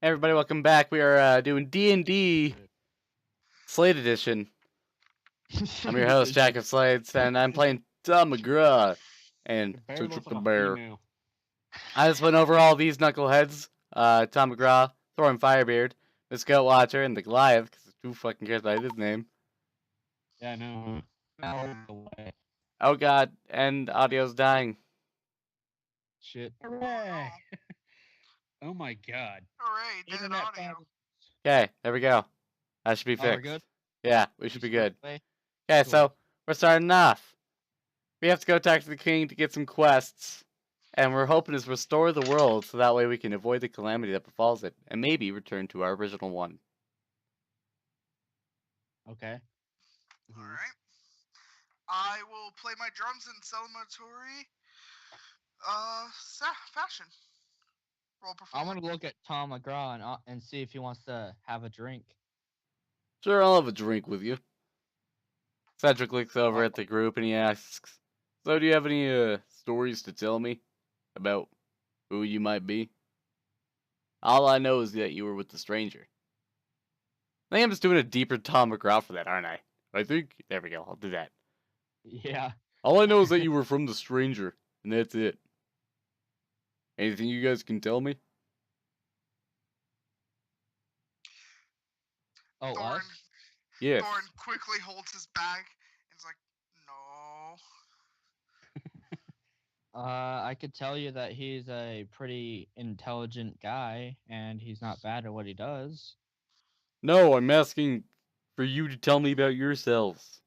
Hey everybody, welcome back. We are doing D&D Slade Edition. I'm your host, Jack of Slades, and I'm playing Tom McGraw and Cedric the Bear. I just went over all these knuckleheads. Tom McGraw, Thorin Firebeard, the Scout Watcher, and the Goliath, because who fucking cares about his name? Yeah, I know. Oh god, and audio's dying. Shit. Hooray! Oh my god. Hooray, dead Internet audio. problems. Okay, there we go. That should be Oh, we're fixed. good? Yeah, we should be good. Play? Okay, Cool. so we're starting off. We have to go talk to the king to get some quests. And we're hoping to restore the world so that way we can avoid the calamity that befalls it and maybe return to our original one. Okay. Alright. I will play my drums in celebratory fashion. Roll I performance. want to look at Tom McGraw and see if he wants to have a drink. Sure, I'll have a drink with you. Cedric looks over at the group and he asks, so do you have any stories to tell me about who you might be? All I know is that you were with the stranger. I think I'm just doing a deeper Tom McGraw for that, aren't I? I think. There we go, I'll do that. Yeah. All I know is that you were from the stranger, and that's it. Anything you guys can tell me? Oh, Thorin, us? Yes. Thorin quickly holds his bag and is like, no. I could tell you that he's a pretty intelligent guy, and he's not bad at what he does. No, I'm asking for you to tell me about yourselves.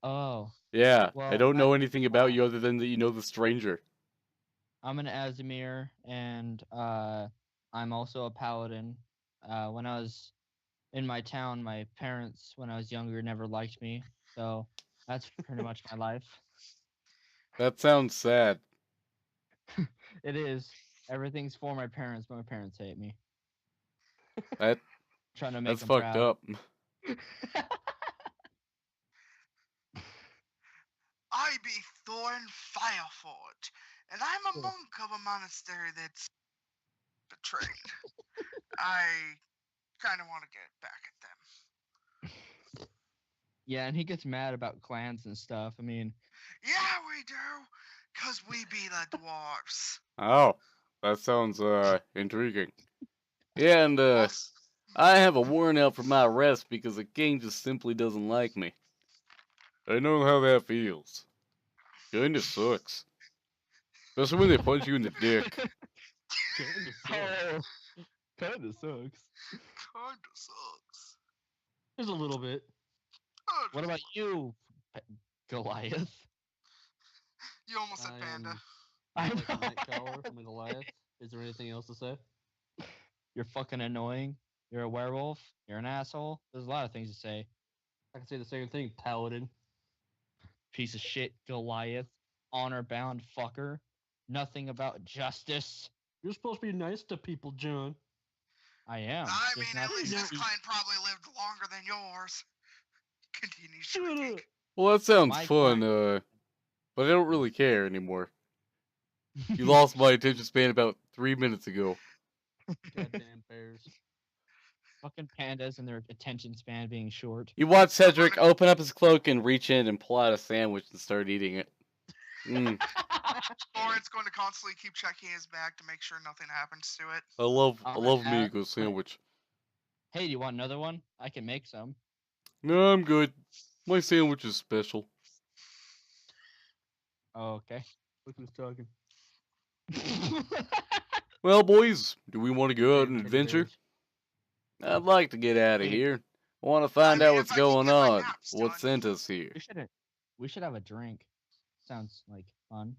Oh. Yeah, Well, I don't know anything about you other than that you know the stranger. I'm an Azimir, and I'm also a paladin. When I was in my town, my parents, when I was younger, never liked me. So that's pretty much my life. That sounds sad. It is. Everything's for my parents, but my parents hate me. That Trying to make that's them fucked proud. up. I be Thorin Fireforge, and I'm a monk of a monastery that's betrayed. I kind of want to get back at them. Yeah, and he gets mad about clans and stuff. I mean, Yeah, we do, 'cause we be the dwarves. Oh, that sounds intriguing. Yeah, and Also, I have a warrant out for my arrest because the king just simply doesn't like me. I know how that feels. Kinda sucks. Especially when they punch you in the dick. Kinda sucks. Kinda sucks. Just a little bit. What about you, Goliath? You almost said panda. I like know. a night crawler from the Goliath. Is there anything else to say? You're fucking annoying. You're a werewolf. You're an asshole. There's a lot of things to say. I can say the same thing, Paladin. Piece of shit, Goliath. Honor-bound fucker. Nothing about justice. You're supposed to be nice to people, John. I am. I just mean, not at least this to- clan probably lived longer than yours. Continues Shut shrinking. up. Well, that sounds My fun, but I don't really care anymore. You lost my attention span about 3 minutes ago. Goddamn bears. Fucking pandas and their attention span being short. You watch Cedric open up his cloak and reach in and pull out a sandwich and start eating it. Thorin's going to constantly keep checking his bag to make sure nothing happens to it. I love Yeah. me a good sandwich. Hey, do you want another one? I can make some. No, I'm good. My sandwich is special. Oh, okay. Look who's talking. Well, boys, do we want to go out Damn and teddy adventure? bears. I'd like to get out of Hey. here. I want to find I out mean, what's if I can going get my on. naps What done. sent us here? We should have a drink. Sounds like fun.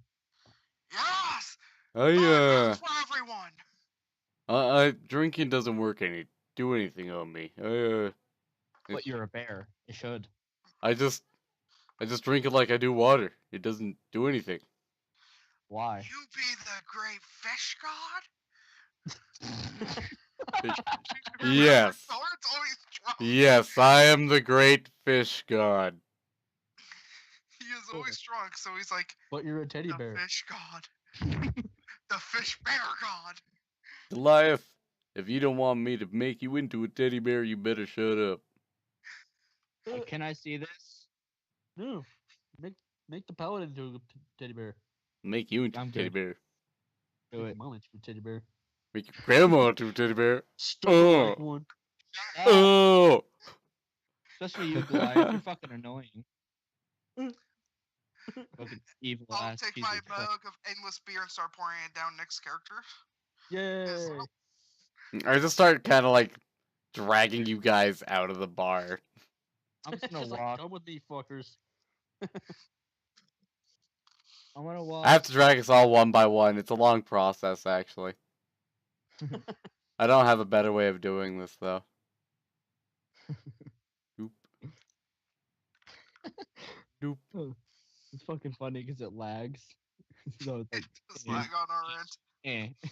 Yes! I Fun for everyone! drinking doesn't do anything on me. But you're a bear. It should. I just drink it like I do water. It doesn't do anything. Why? You be the great fish god? Yes. Thorin's always drunk. Yes, I am the great fish god. He is always drunk, so he's like, But you're a teddy the bear. fish god. The fish bear god. Goliath, If you don't want me to make you into a teddy bear, you better shut up. Can I see this? No. Make the paladin into a teddy bear. Make you into I'm a teddy good. bear. Do Make it. your mom into a teddy bear. Make your grandma into a teddy bear. Stuff her Oh. like one. Ah, Oh. especially you, Goliath. You're fucking annoying. Fucking evil I'll ass take piece my of crap. mug of endless beer and start pouring it down next character. Yay. I just start kind of like dragging you guys out of the bar. I'm just It's gonna just like, walk. come with me, fuckers. I'm gonna walk. I have to drag us all one by one. It's a long process, actually. I don't have a better way of doing this, though. Doop. Doop. Oh, it's fucking funny because it lags. So it's like, Just eh, lag on our end. eh.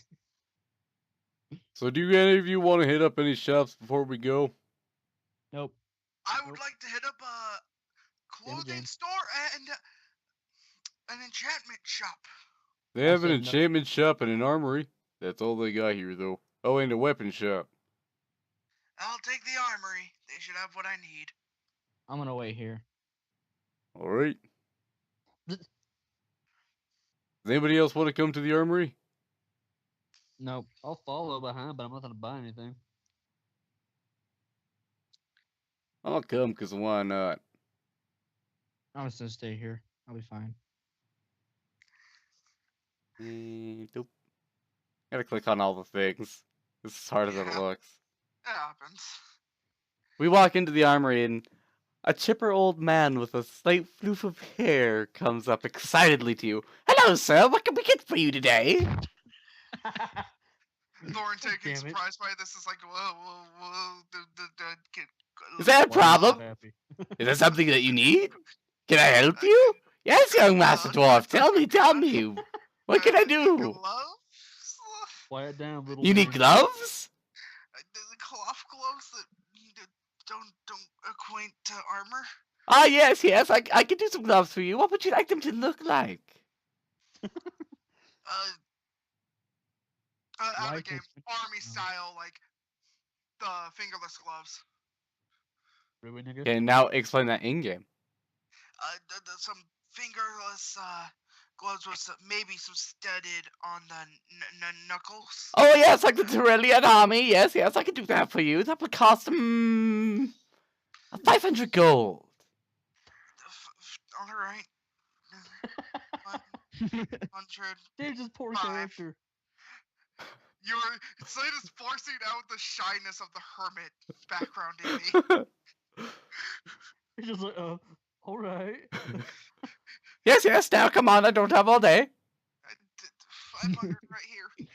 So, do any of you want to hit up any shops before we go? Nope. I would Nope. like to hit up a Damn it, clothing James. store and an enchantment shop. They I have an said no. enchantment shop and an armory. That's all they got here, though. Oh, and a weapon shop. I'll take the armory. They should have what I need. I'm gonna wait here. All right. Does anybody else want to come to the armory? Nope. I'll follow behind, but I'm not gonna buy anything. I'll come, because why not? I'm just gonna stay here. I'll be fine. Doop. Gotta click on all the things. This is harder than it Yeah. looks. It happens. We walk into the armory and a chipper old man with a slight floof of hair comes up excitedly to you. Hello, sir. What can we get for you today? Thorn taken Damn it. surprised by this is like, whoa. Is there a Why are you so problem? happy? Is there something that you need? Can I help you? Yes, young master dwarf. Tell me. What can I do? Gloves? Quiet down, little You need man. gloves? The cloth gloves that you don't acquaint to armor. Ah, yes. I can do some gloves for you. What would you like them to look like? Out of Like game, it- army style, like the fingerless gloves. Really, nigga? Okay, now explain that in game. Some fingerless gloves with maybe some studded on the knuckles. Oh, yes, like the Tyrellian army. Yes, I can do that for you. That would cost 500 gold. All right. 100. James is poor 5. character. It's like it's forcing out the shyness of the hermit background in me. He's just like, alright. Yes, now come on, I don't have all day. 500 right here.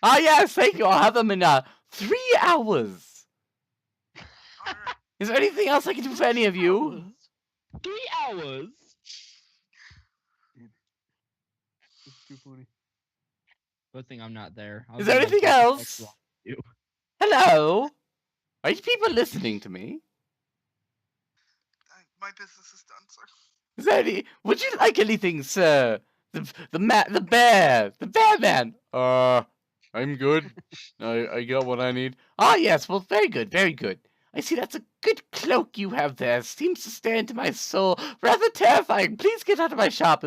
Ah, yes, thank you. I'll have them in 3 hours. All right. Is there anything else I can do for any of you? 3 hours. It's too funny. Good thing I'm not there. Is there anything else? Hello? Are you people listening to me? My business is done, sir. Is there any? Would you like anything, sir? The bear man. I'm good. I got what I need. Ah, yes. Well, very good. I see that's a good cloak you have there. Seems to stand to my soul. Rather terrifying. Please get out of my shop.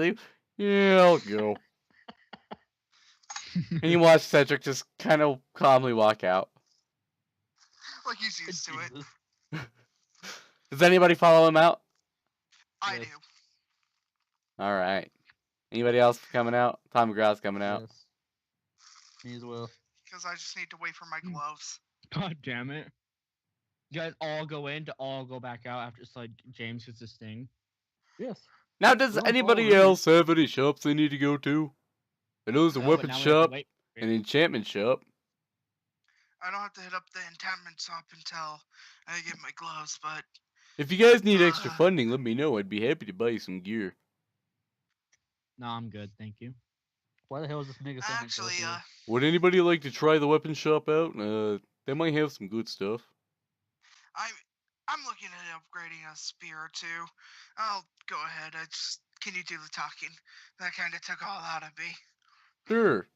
Yeah, I'll go. And you watch Cedric just kind of calmly walk out. Like he's used to it. Jesus. Does anybody follow him out? I Yes. do. All right. Anybody else coming out? Tom McGraw's coming out. Yes. Me as well. Because I just need to wait for my gloves. God damn it. You guys all go in to all go back out after it's like James gets this thing. Yes. Now, does Don't anybody follow me. else have any shops they need to go to? I know there's a No, but weapon now we have to shop, wait for an it. enchantment shop. I don't have to hit up the enchantment shop until I get my gloves, but If you guys need extra funding, let me know. I'd be happy to buy you some gear. No, I'm good, thank you. Why the hell is this nigga saying actually, Would anybody like to try the weapon shop out? They might have some good stuff. I'm looking at upgrading a spear or two. I'll go ahead. Can you do the talking? That kind of took all out of me. Sure.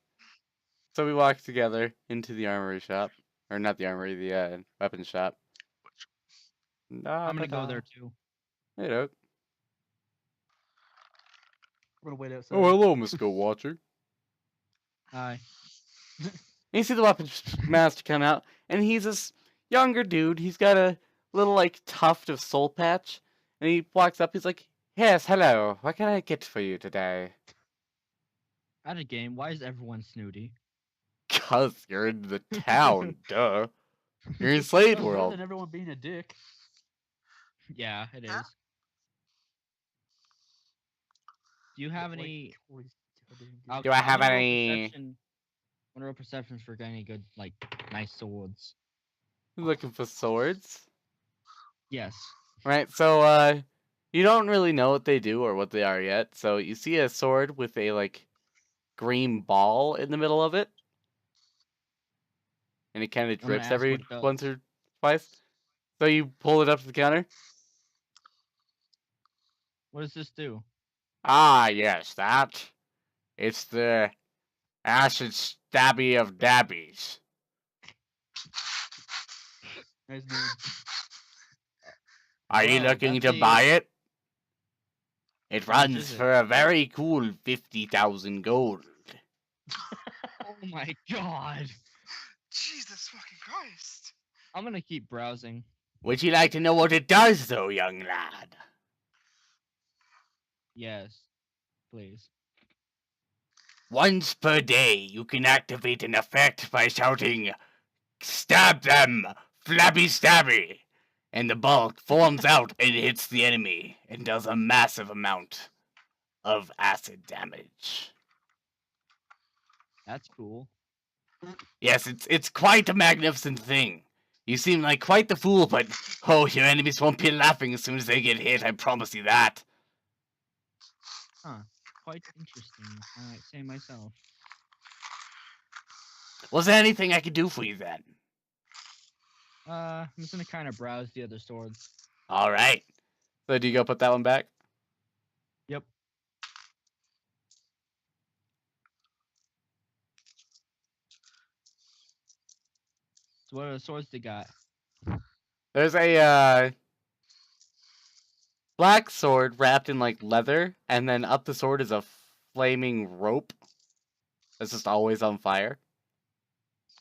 So we walk together into the armory shop. Or not the armory, the weapon shop. I'm gonna go there too. Hey, Doug. I'm gonna wait outside. Oh, hello, Miss Go Watcher. Hi. And you see the weapons master come out, and he's this younger dude. He's got a little, like, tuft of soul patch. And he walks up, he's like, yes, hello, what can I get for you today? At a game, why is everyone snooty? 'Cause you're in the town, duh. You're in Slade That's better World. than everyone being a dick. Yeah, it is. Huh? Do you have Like, any? always goddamn good. I'll- Do I I'm have gonna roll any- perception- I'm gonna roll perceptions for any good, like, nice swords. Looking for swords? Yes. Right, so, you don't really know what they do or what they are yet. So you see a sword with a, like, green ball in the middle of it. And it kind of gonna drips ask every what it does. once or twice. So you pull it up to the counter. What does this do? Ah, yes, that. It's the acid stabby of dabbies. Nice name. Are you Whoa, looking that's to a- buy it? It How much runs is it? for a very cool 50,000 gold. Oh my god! Jesus fucking Christ. I'm gonna keep browsing. Would you like to know what it does, though, young lad? Yes, please. Once per day, you can activate an effect by shouting, "Stab them, flabby stabby!" And the ball forms out and hits the enemy and does a massive amount of acid damage. That's cool. Yes, it's quite a magnificent thing. You seem like quite the fool, but oh, your enemies won't be laughing as soon as they get hit, I promise you that. Quite interesting, if I might say myself. Was there anything I could do for you then? I'm just gonna kind of browse the other swords. Alright. So do you go put that one back? Yep. So what other swords they got? There's a black sword wrapped in like leather, and then up the sword is a flaming rope that's just always on fire.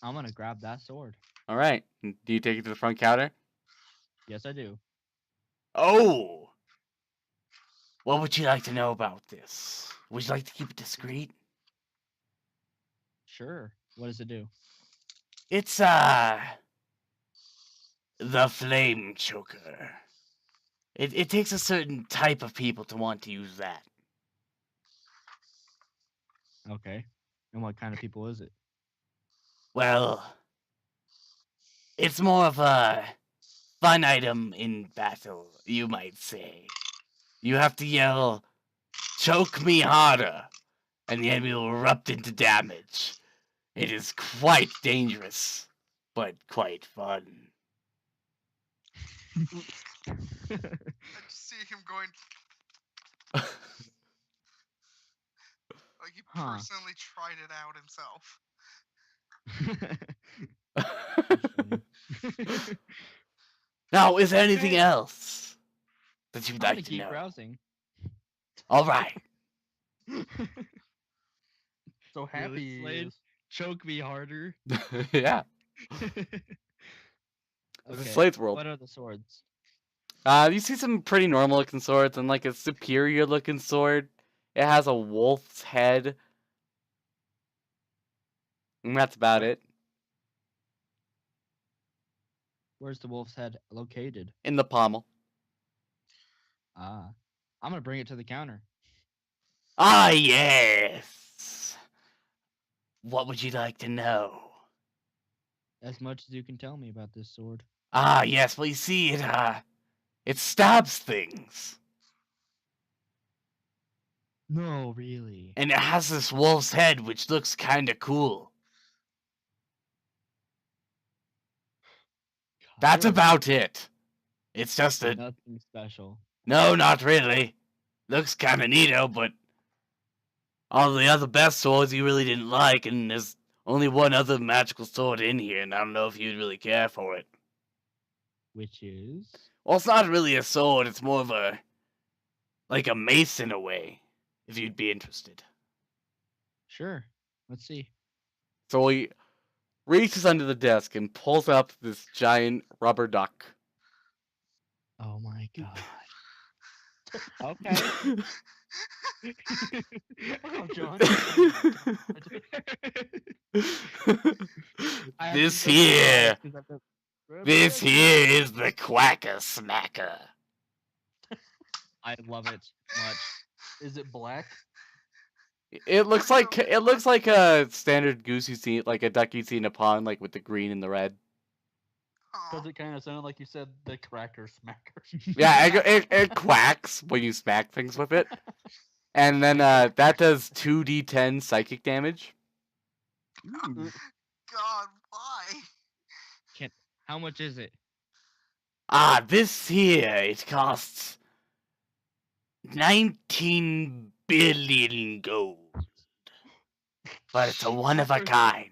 I'm gonna grab that sword. Alright. Do you take it to the front counter? Yes, I do. Oh! What would you like to know about this? Would you like to keep it discreet? Sure. What does it do? It's, the flame choker. It takes a certain type of people to want to use that. Okay. And what kind of people is it? Well, it's more of a fun item in battle, you might say. You have to yell, "Choke me harder," and the enemy will erupt into damage. It is quite dangerous, but quite fun. I just see him going like he Huh. personally tried it out himself. Now, is there anything Okay. else that you'd I'm gonna like to keep know? browsing. All right. So happy he Slade? is. Choke me harder. Yeah. Okay. Slade's World. What are the swords? You see some pretty normal looking swords and like a superior looking sword. It has a wolf's head. And that's about it. Where's the wolf's head located? In the pommel. Ah. I'm gonna bring it to the counter. Ah, yes. What would you like to know? As much as you can tell me about this sword. Ah, yes. Well, you see, it stabs things. No, really. And it has this wolf's head, which looks kind of cool. That's Good. about it. It's just a... Nothing special. No, not really. Looks kind of neato, but all the other best swords you really didn't like, and there's only one other magical sword in here, and I don't know if you'd really care for it. Which is? Well, it's not really a sword, it's more of a... like a mace in a way, if you'd be interested. Sure. Let's see. So he reaches under the desk and pulls up this giant rubber duck. Oh my god. Okay. Oh, John. I have This to close my eyes here, 'cause I have this here is the Quacker Smacker. I love it much. Is it black? It looks like a standard goose you see, like a duck you see in a pond, like with the green and the red. Because it kind of sounded like you said the cracker smacker. Yeah, it quacks when you smack things with it. And then that does 2d10 psychic damage. Ooh. God, why? How much is it? Ah, this here, it costs 19 billion gold. But it's a one of a kind.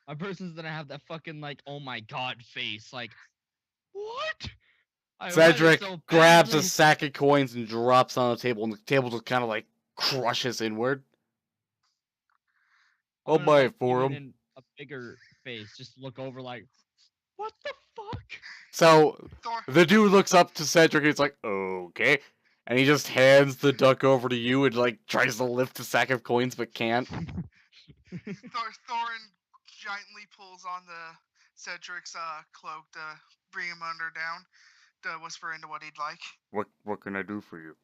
A person's gonna have that fucking like, oh my god face. Like, what? I want it Cedric so grabs a badly. sack of coins and drops on the table, and the table just kind of like crushes inward. I'm I'll gonna, buy like, it for even him. in a bigger face, just look over like, what the fuck? So Thor, the dude looks up to Cedric and he's like, okay. And he just hands the duck over to you and like tries to lift the sack of coins but can't. Thorin gently pulls on the Cedric's cloak to bring him under down, to whisper into what he'd like. What can I do for you?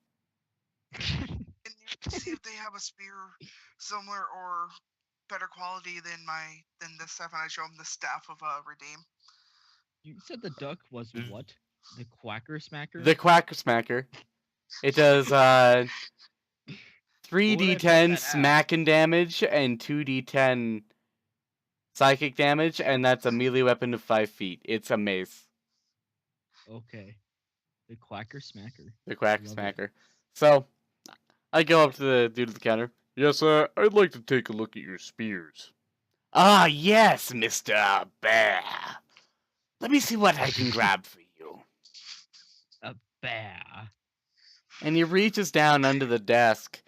And you can see if they have a spear similar or better quality than this stuff, and I show him the staff of Redeem. You said the duck was what? The Quacker Smacker? The Quacker Smacker. It does What would I put 3d10 that at? smacking damage and 2d10 psychic damage, and that's a melee weapon of 5 feet. It's a mace. Okay. The Quacker Smacker. The Quacker Love it. Smacker. So, I go up to the dude at the counter. Yes, I'd like to take a look at your spears. Ah, yes, Mr. Bear. Let me see what I can grab for you. A bear. And he reaches down under the desk,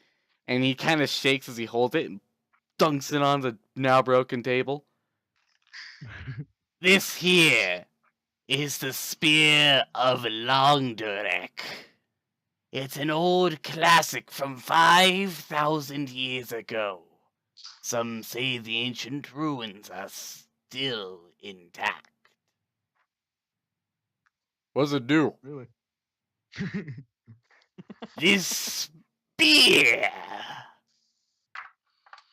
and he kind of shakes as he holds it and dunks it on the now broken table. This here is the Spear of Longdurek. It's an old classic from 5,000 years ago. Some say the ancient ruins are still intact. What does it do? Really? This spear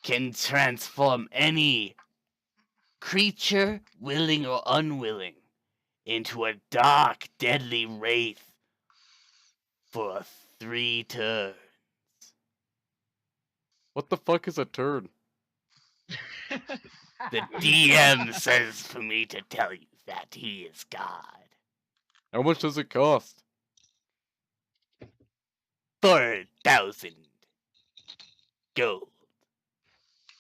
can transform any creature, willing or unwilling, into a dark, deadly wraith for 3 turns. What the fuck is a turn? The DM says for me to tell you that he is God. How much does it cost? 4,000 gold.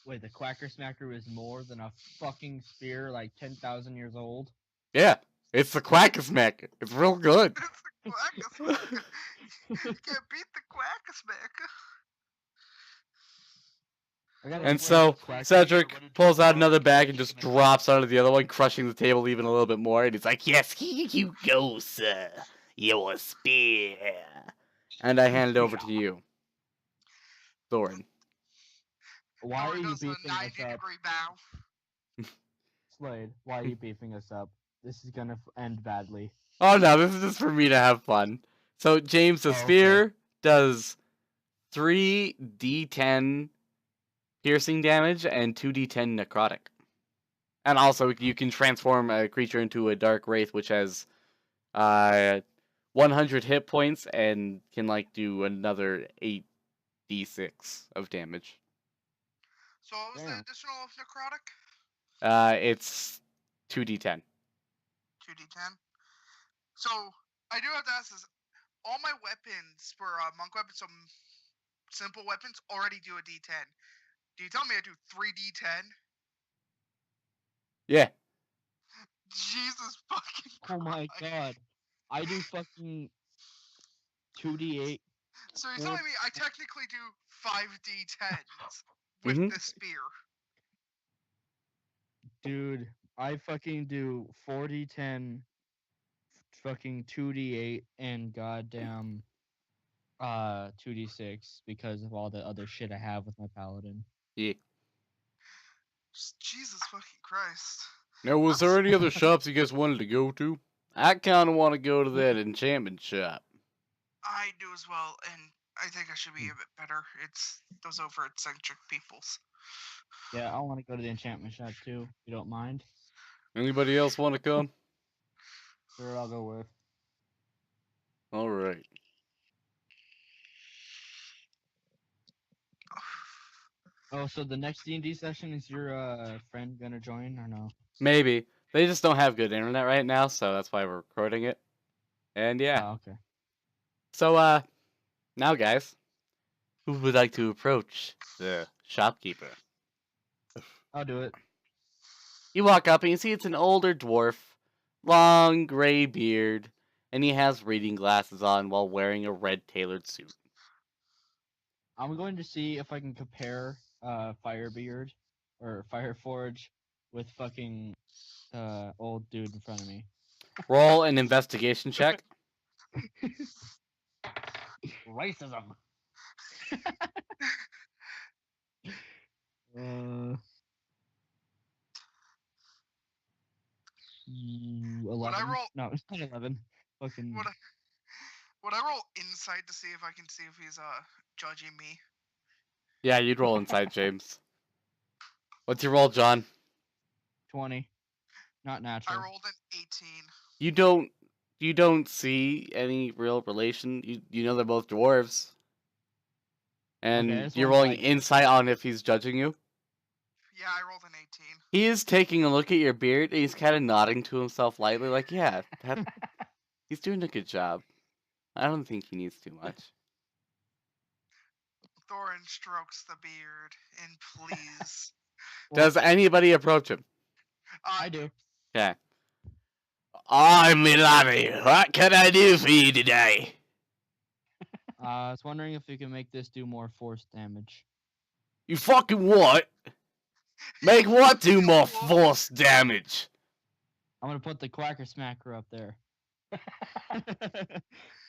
Wait, the Quacker Smacker is more than a fucking spear like 10,000 years old? Yeah, it's the Quackasmack. It's real good. It's the Quackasmacker. You can't beat the Quackasmacker. And so Cedric pulls out another bag and just drops onto the other one, crushing the table even a little bit more. And he's like, yes, here you go, sir. Your spear. And I hand it over to you, Thorin. Why are Thorin you does a beefing us 90-degree bow. up? Slade, why are you beefing us up? This is gonna end badly. Oh no, this is just for me to have fun. So James, the Oh, okay. spear does 3d10 piercing damage and 2d10 necrotic. And also, you can transform a creature into a dark wraith, which has 100 hit points and can like do another 8d6 of damage. So what was the Damn. additional of necrotic? It's 2d10. 2d10. So I do have to ask this: all my weapons for monk weapons, some simple weapons, already do a d10. Do you tell me I do 3d10? Yeah. Jesus fucking Oh my Christ. god. I do fucking 2d8. So you're Four- telling me I technically do 5d10s with Mhm. the spear. Dude, I fucking do 4d10, fucking 2d8, and goddamn 2d6 because of all the other shit I have with my paladin. Yeah. Jesus fucking Christ. Now, was there any other shops you guys wanted to go to? I kind of want to go to that enchantment shop. I do as well, and I think I should be a bit better. It's those over eccentric peoples. Yeah, I want to go to the enchantment shop too, if you don't mind. Anybody else want to come? Sure, I'll go with. All right. Oh, so the next D&D session, is your friend gonna join or no? Maybe. They just don't have good internet right now, so that's why we're recording it. And yeah. Oh, okay. So, now guys, who would like to approach the shopkeeper? I'll do it. You walk up and you see it's an older dwarf, long gray beard, and he has reading glasses on while wearing a red tailored suit. I'm going to see if I can compare Firebeard or Fireforge with fucking old dude in front of me. Roll an investigation check. Racism. Uh, 11. Would I roll? No, it's not 11. Fucking. Would I roll insight to see if I can see if he's judging me? Yeah, you'd roll inside, James. What's your roll, John? 20. Not I natural. rolled an 18. You don't see any real relation. You know they're both dwarves. And Okay, this you're one's rolling like- insight on if he's judging you. Yeah, I rolled an 18. He is taking a look at your beard and he's kind of nodding to himself lightly, like, yeah, he's doing a good job. I don't think he needs too much. Thorin strokes the beard and please. Does anybody approach him? I do. Okay. I'm Milani. What can I do for you today? I was wondering if you can make this do more force damage. You fucking what? Make what do more force damage? I'm gonna put the Quacker Smacker up there.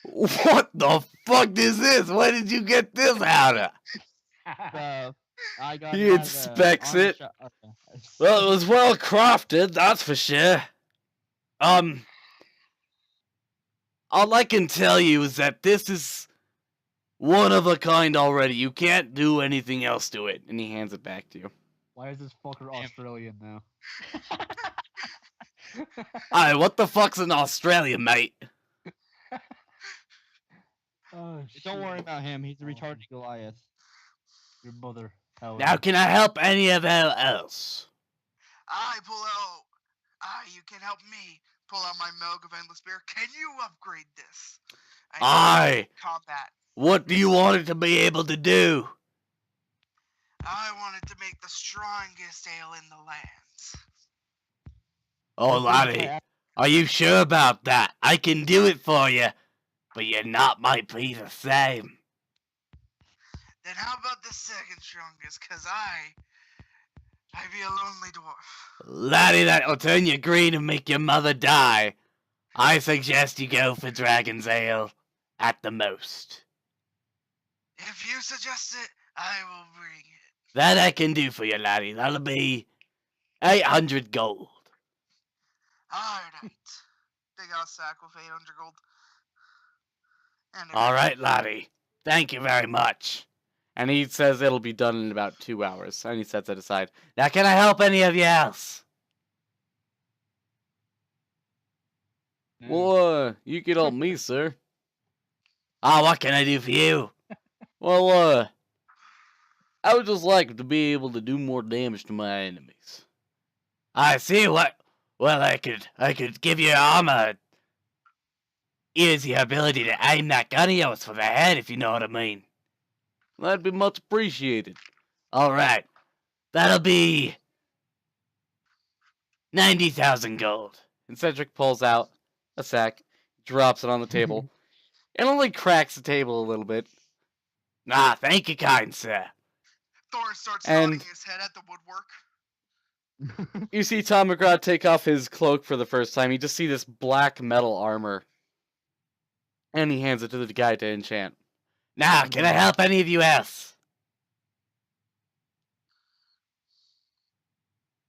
What the fuck is this? Where did you get this out of? I got. He it at, inspects on the it. okay. Well, it was well crafted, that's for sure. All I can tell you is that this is one of a kind already. You can't do anything else to it. And he hands it back to you. Why is this fucker Australian now? Aye, what the fuck's an Australian, mate? Oh, Don't worry shit. about him. He's a retarded Goliath. Your mother. Helen. Now, can I help any of else? I pull out. You can help me pull out my Milk of Endless Beer. Can you upgrade this? I need Aye. combat. What do you want it to be able to do? I wanted to make the strongest ale in the lands. Oh, laddie, are you sure about that? I can do it for you, but you're not might be the same. Then how about the second strongest? Cause I be a lonely dwarf. Laddie, that'll turn you green and make your mother die. I suggest you go for Dragon's Ale, at the most. If you suggest it, I will bring it. That I can do for you, laddie. That'll be 800 gold. Alright. They got a sack with 800 gold. And All right, laddie. Thank you very much. And he says it'll be done in about 2 hours. And he sets it aside. Now, can I help any of you else? Well, you can help me, sir. Ah, what can I do for you? Well, I would just like to be able to do more damage to my enemies. I see what. Well, I could give you armor. Use your ability to aim that gun of yours for the head, if you know what I mean. That'd be much appreciated. All right, that'll be 90,000 gold. And Cedric pulls out a sack, drops it on the table, and only cracks the table a little bit. Ah, thank you, kind sir. Thorn starts And- nodding his head at the woodwork. You see Tom McGraw take off his cloak for the first time. You just see this black metal armor. And he hands it to the guy to enchant. Now, can I help any of you else?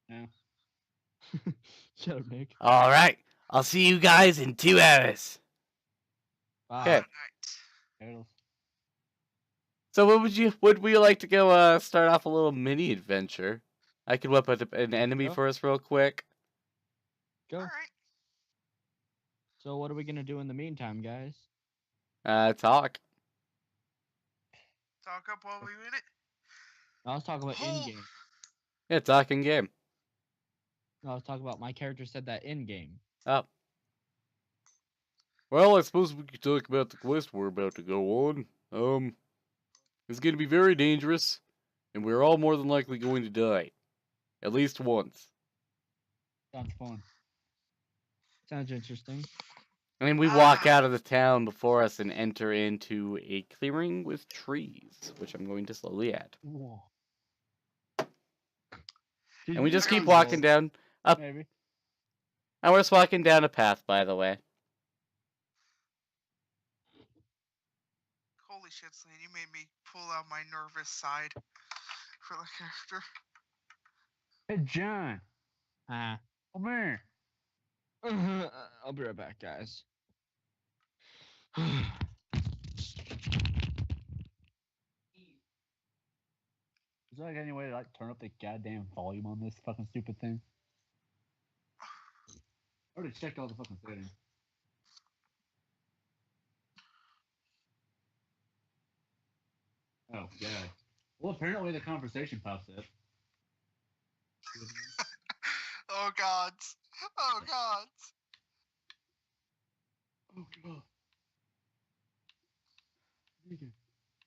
No. Shut up, Nick. Alright, I'll see you guys in 2 hours. Okay. Alright. Turtles. So would we like to go start off a little mini adventure? I could whip up an enemy Go. for us real quick. Go. Alright. So what are we gonna do in the meantime, guys? Talk. Talk up while we in it. I was talking about Hold- in game. Yeah, talk in game. No, I was talking about my character said that in game. Oh. Well, I suppose we could talk about the quest we're about to go on. It's going to be very dangerous, and we're all more than likely going to die. At least once. Sounds fun. Sounds interesting. I mean, we walk out of the town before us and enter into a clearing with trees, which I'm going to slowly add. Whoa. And we just keep walking down up, Maybe. and we're just walking down a path, by the way. Holy shit, Slade, you made me pull out my nervous side for the character. Hey, John. Ah. Come here. I'll be right back, guys. Is there like any way to like turn up the goddamn volume on this fucking stupid thing? I already checked all the fucking settings. Oh god. Well, apparently the conversation pops up. Oh god. Oh god. Oh god.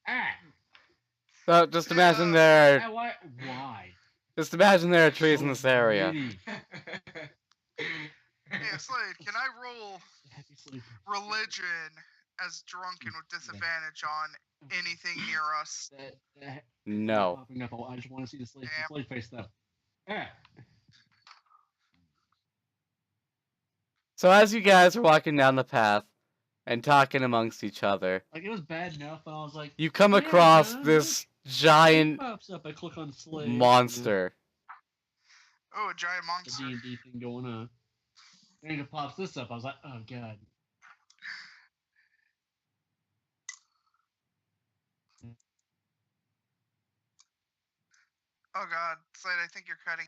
Ah! So just imagine there, Ah, why? Why? just imagine there are trees in this area. Gritty. Hey, Slade, can I roll Happy sleeping. religion as drunken with disadvantage on anything near us? That No. popping up. I just want to see the slave Damn. face though. Ah! So as you guys are walking down the path and talking amongst each other, Like it was bad enough, and I was like, you come Yeah, across man. this giant pops up. I click on slave. monster. Oh, a giant The monster. D&D thing going on. And it pops this up. I was like, oh god. Oh god, Slade, I think you're cutting.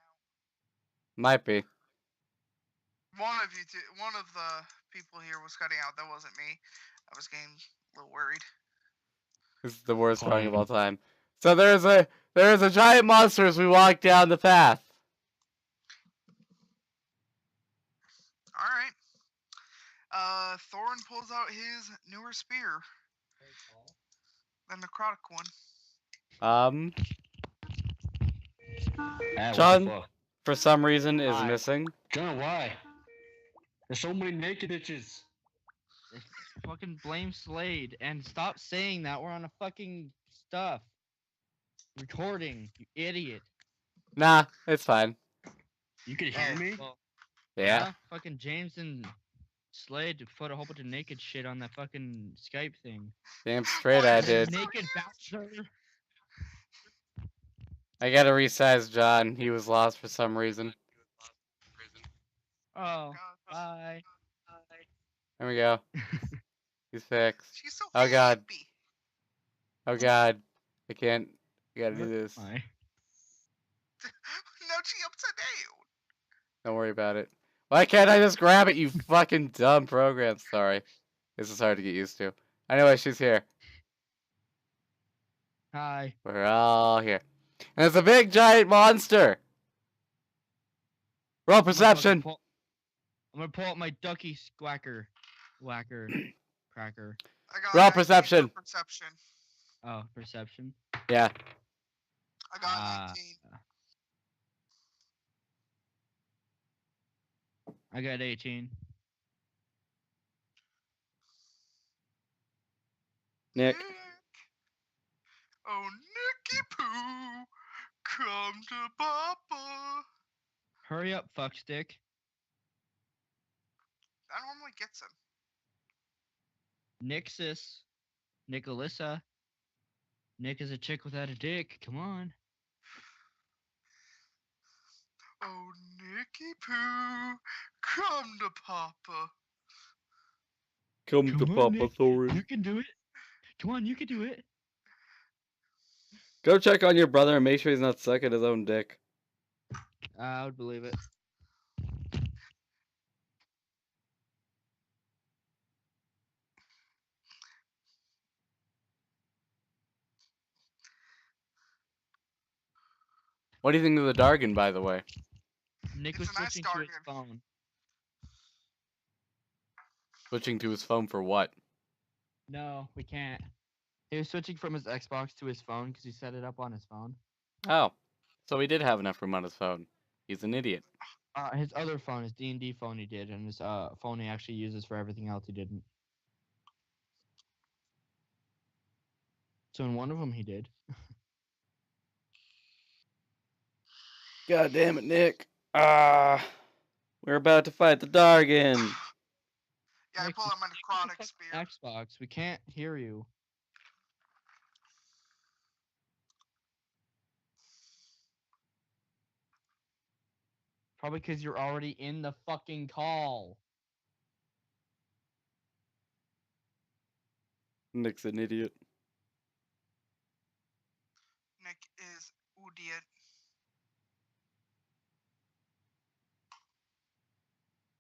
Might be. One of you two, one of the people here was cutting out. That wasn't me. I was getting a little worried. This is the worst drawing of Fine. all time. So there's a giant monster as we walk down the path. Alright. Thorn pulls out his newer spear. The necrotic one. John, for some reason, is Why? missing. John, why? There's so many naked bitches. Fucking blame Slade and stop saying that. We're on a fucking stuff. Recording, you idiot. Nah, it's fine. You can hear Oh, me? well, Yeah. fucking James and Slade put a whole bunch of naked shit on that fucking Skype thing. Damn straight I did. Naked bachelor. I gotta resize John. He was lost for some reason. Oh, God, bye. There we go. He's fixed. she's so Oh, God. happy. Oh god. I can't. I gotta do this. Bye. Now she upside down. Don't worry about it. Why can't I just grab it, you fucking dumb program? Sorry. This is hard to get used to. Anyway, she's here. Hi. We're all here. And it's a big giant monster! Roll I'm gonna fucking perception! I'm gonna pull out my ducky squacker. Whacker. Cracker. I got Roll 19 for perception. Perception. Oh, perception. Yeah. I got 19. I got 18. Nick. Oh, Nicky Poo, come to Papa. Hurry up, fuckstick. That normally gets him. Nixus. Nicolissa. Nick is a chick without a dick. Come on. Oh, Nicky Poo, come to Papa. Come to on, Papa Nick. Thorin. You can do it. Come on, you can do it. Go check on your brother and make sure he's not sucking his own dick. I would believe it. What do you think of the Dargan, by the way? Nick It's was a nice switching to his Dargan. phone. Switching to his phone for what? No, we can't. He was switching from his Xbox to his phone because he set it up on his phone. Oh. So he did have enough room on his phone. He's an idiot. His other phone, his D&D phone, he did, and his phone he actually uses for everything else he didn't. So in one of them he did. God damn it, Nick. We're about to fight the Dargan. Yeah, I Nick, pull out my necrotic fucking spear. Xbox, we can't hear you. Probably because you're already in the fucking call. Nick's an idiot. Nick is idiot.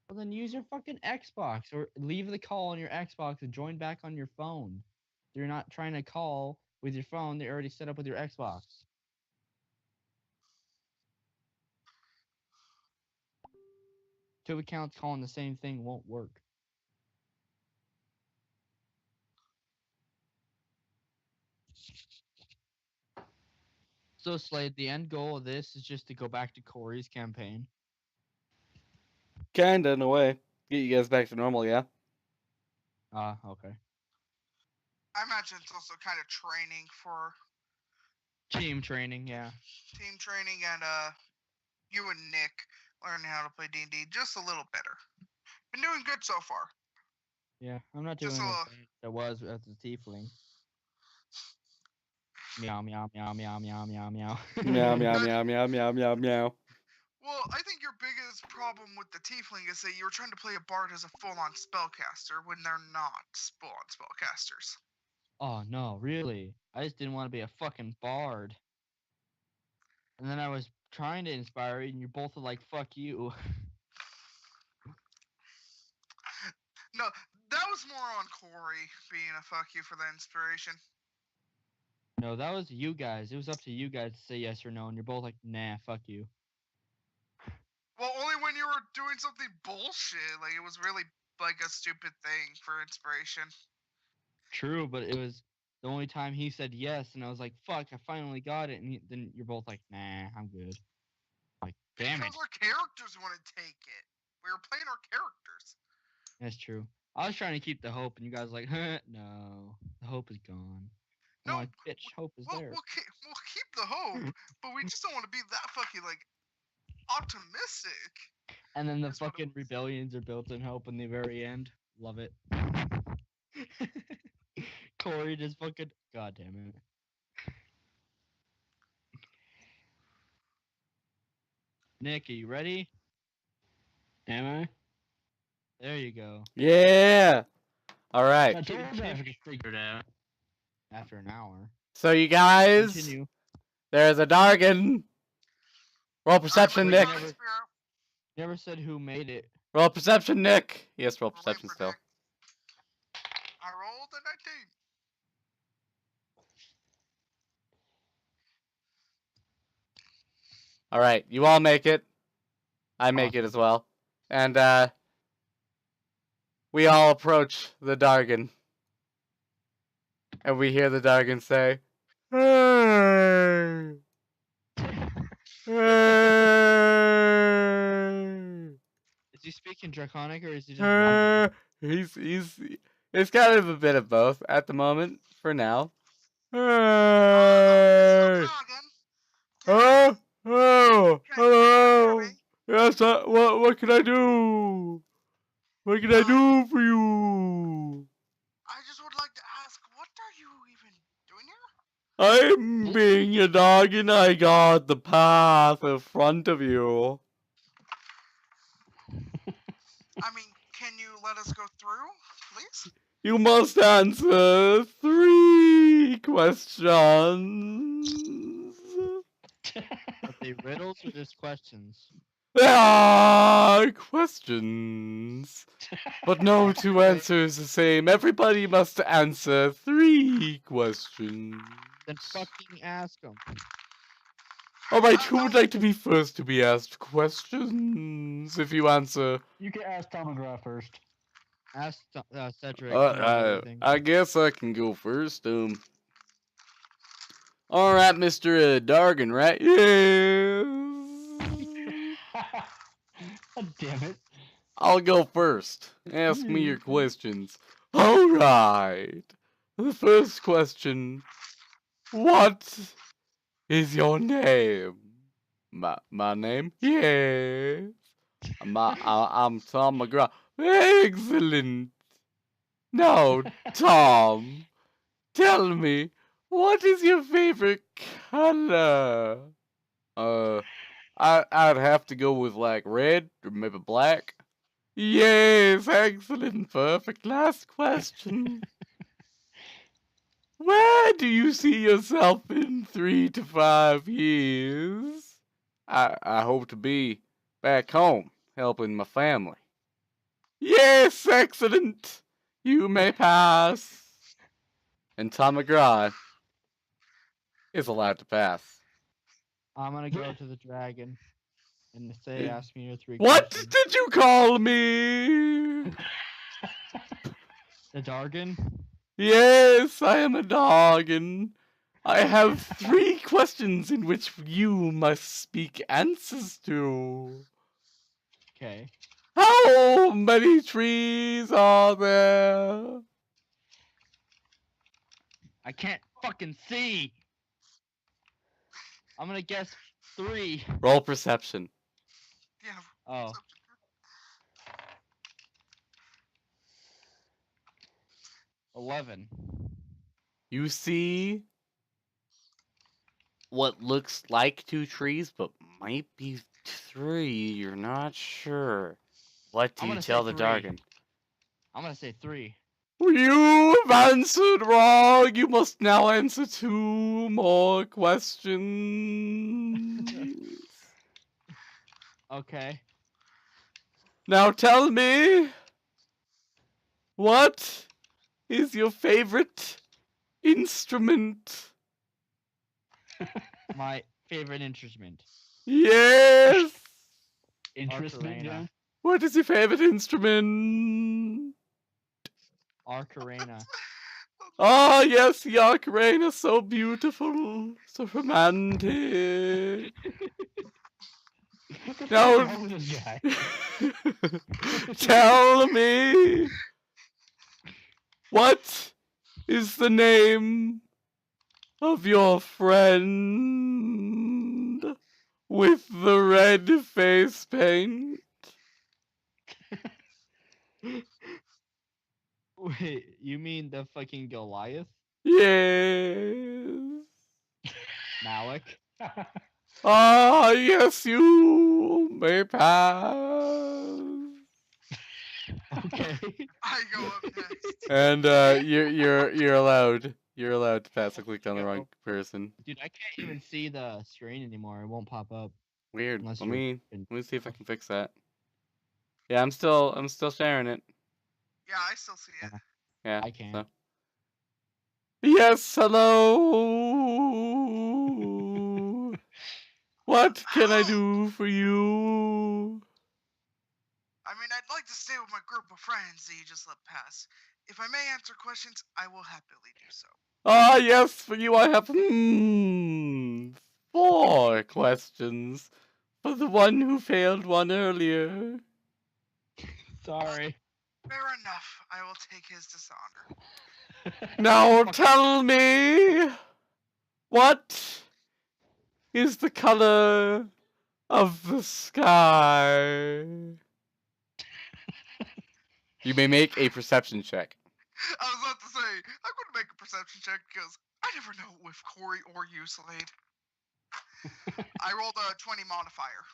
Well, then use your fucking Xbox or leave the call on your Xbox and join back on your phone. You're not trying to call with your phone. They're already set up with your Xbox. Two accounts calling the same thing won't work. So, Slade, the end goal of this is just to go back to Corey's campaign. Kinda, in a way. Get you guys back to normal, yeah? Okay. I imagine it's also kind of training for Team training, yeah. team training and you and Nick learning how to play D&D just a little better. Been doing good so far. Yeah, I'm not doing Just as a little. bad as I was as a tiefling. Meow, meow, meow, meow, meow, meow, meow. Meow, meow, meow, meow, meow, meow, meow. Well, I think your biggest problem with the tiefling is that you were trying to play a bard as a full-on spellcaster when they're not full-on spellcasters. Oh, no, really? I just didn't want to be a fucking bard. And then I was trying to inspire you, and you both were like, fuck you. No, that was more on Corey being a fuck you for the inspiration. No, that was you guys. It was up to you guys to say yes or no, and you're both like, nah, fuck you. Well, only when you were doing something bullshit. Like, it was really like a stupid thing for inspiration. True, but it was the only time he said yes, and I was like, fuck, I finally got it. And then you're both like, nah, I'm good. Like, damn it. Because our characters want to take it. We were playing our characters. That's true. I was trying to keep the hope, and you guys were like, huh, no, the hope is gone. I'm No, like, bitch, hope is there. We'll keep the hope, but we just don't want to be that fucking, like, optimistic. And then the That's what it fucking was. rebellions are built in hope in the very end. Love it. Corey just fucking, god damn it. Nick, are you ready? Am I? There you go. Yeah! Alright. I told you I could figure it out. After an hour. So you guys, Continue. there's a Dargan. Roll perception, Alright, Nick. but necrotic spear. Never said who made it. Roll perception, Nick. Yes, roll We're waiting perception for still. Nick. I rolled a 19. Alright, you all make it. I make it as well. And, we all approach the Dargan. And we hear the Dargan say, "Hey! Hey!" Is he speaking Draconic or is he just rambling? He's it's kind of a bit of both at the moment for now. Still Hey! talking. Oh, oh, Can you hear hello. me? Yes, what can I do? What can I do for you? I just would like to ask, what are you even doing here? I'm being a dog and I got the path in front of you. I mean, can you let us go through, please? You must answer 3 questions. Are they riddles or just questions? Ah, questions. But no two Okay. answers the same. Everybody must answer 3 questions. Then fucking ask them. Alright, who would No, like to be first to be asked questions? If you answer, You can ask Tom McGraw first. Ask Cedric. He knows everything. I guess I can go first. Alright, Mr. Dargan, right? Yes. God damn it. I'll go first. Ask me your questions. Alright. The first question. What is your name? My name? Yes. I'm Tom McGraw. Excellent. Now, Tom, tell me, what is your favorite color? I'd have to go with like red or maybe black. Yes, excellent, perfect. Last question. Where do you see yourself in 3 to 5 years? I hope to be back home helping my family. Yes, excellent. You may pass. And Tom McGraw is allowed to pass. I'm gonna go to the dragon and say, ask me your 3 What questions. did you call me? The Dargan? Yes, I am a dog, and I have 3 questions in which you must speak answers to. Okay. How many trees are there? I can't fucking see. I'm gonna guess 3. Roll perception. yeah. Oh. so- 11. You see what looks like 2 trees, but might be 3. You're not sure. What do I'm you gonna say tell the 3. Dargan? I'm gonna say 3. You have answered wrong. You must now answer 2 more questions. Okay. Now tell me, what is your favorite instrument? My favorite instrument. Yes. Interestment, Arcarena. yeah? What is your favorite instrument? Arcarena. Ah, yes, the ocarina, so beautiful, so romantic. What the Now, fuck is wrong with this guy? tell me, what is the name of your friend with the red face paint? Wait, you mean the fucking Goliath? Yes. Malik? Ah, yes, you may pass. Okay. I go up next. And you're allowed. You're allowed to pass. I clicked on the wrong person. Dude, I can't even see the screen anymore. It won't pop up. Weird. Unless Let you're me in- see if I can fix that. Yeah, I'm still sharing it. Yeah, I still see it. Yeah. I can't. So. Yes, hello. What can I do for you? I mean, I'd like to stay with my group of friends that you just let pass. If I may answer questions, I will happily do so. Ah, yes, for you I have 4 questions. For the one who failed one earlier. Sorry. Fair enough. I will take his dishonor. Now tell me, what is the color of the sky? You may make a perception check. I was about to say, I'm going to make a perception check because I never know with Corey or you, Slade. I rolled a 20 modifier.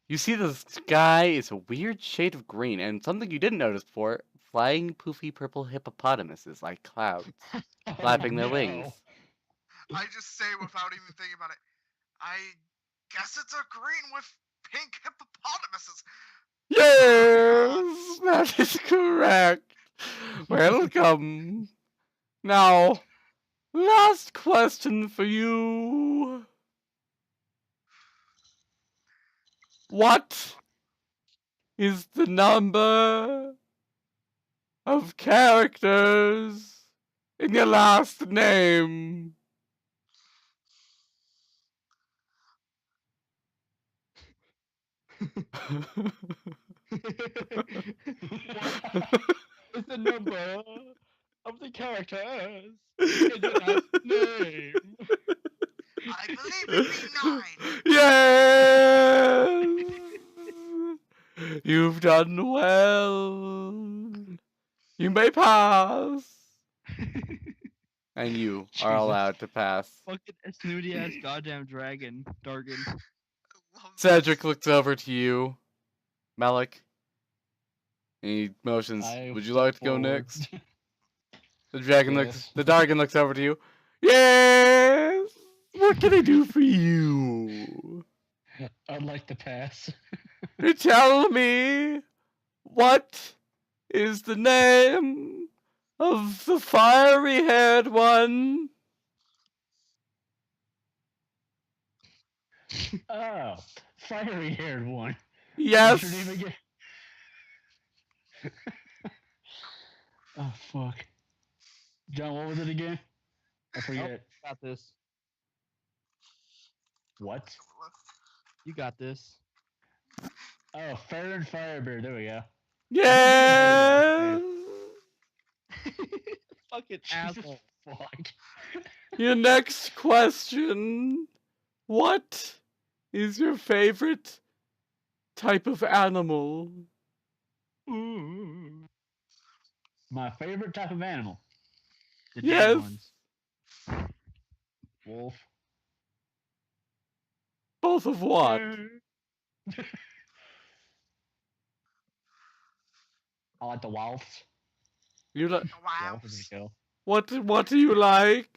You see the sky is a weird shade of green, and something you didn't notice before, flying poofy purple hippopotamuses like clouds, flapping their wings. I just say without even thinking about it, I guess it's a green with pink hippopotamuses. Yes, that is correct. Welcome. Now, last question for you. What is the number of characters in your last name? It's the number of the characters in your last name. I believe it'd be 9. Yes! You've done well. You may pass. And you are Jesus. allowed to pass. Fucking snooty ass goddamn dragon, Dargan. Love Cedric this. looks over to you. Malik. He motions. I Would you step like to go forward. next? The dragon Yes. looks. The dragon looks over to you. Yes. What can I do for you? I'd like to pass. Tell me, what is the name of the fiery-haired one? Oh, fiery haired one. Yes. What's your name again? Oh fuck. John, what was it again? I forget. Got this. What? You got this. Oh, Fair and Firebeard. There we go. Yes. Fucking Jesus asshole. fuck. Your next question. What is your favorite type of animal? My favorite type of animal. The Yes. dead ones. Wolf. Both of what? I like the wolves. You like Wow. Wolf is a kill. what do you like?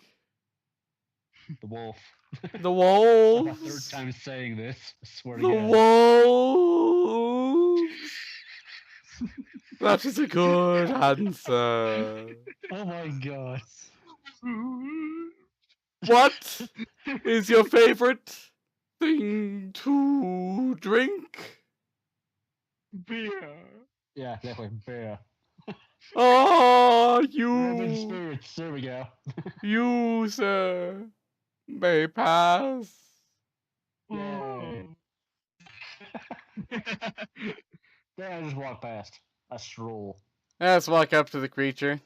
The wolf. The My wolves. third time saying this. I swear to The God. wolves. That is a good answer. Oh my god. What is your favorite thing to drink? Beer. Yeah, definitely bear. Oh, Urban you, spirits. There we go. you, sir, may pass. Yay. Then I just walk past. I stroll. Let's walk up to the creature,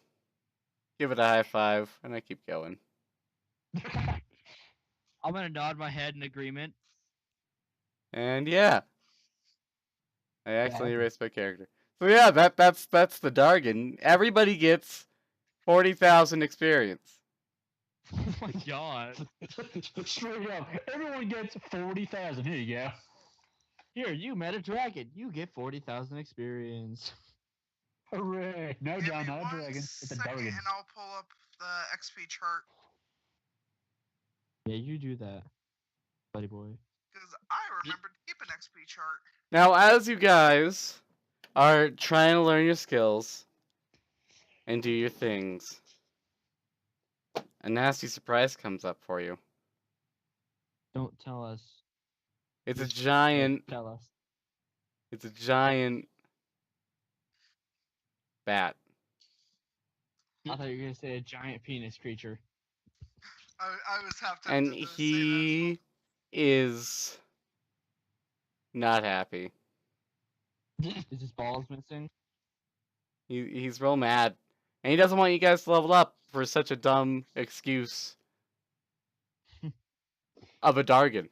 give it a high five, and I keep going. I'm gonna nod my head in agreement. And yeah, I accidentally erased my character. So yeah, that's the Dargan. Everybody gets 40,000 experience. Oh my god. Straight up. Everyone gets 40,000. Here you go. Here, you met a dragon. You get 40,000 experience. Hooray. No, Give John, me not a one dragon. It's a second dragon. and I'll pull up the XP chart Yeah, you do that, buddy boy. because I remember to keep an XP chart. Now, as you guys are trying to learn your skills and do your things, a nasty surprise comes up for you. Don't tell us. It's a Just giant. Tell us. It's a giant bat. I thought you were gonna say a giant penis creature. I was half tempted And to say that. he as well. is not happy. Is his balls missing? He's real mad, and he doesn't want you guys to level up for such a dumb excuse of a Dargon.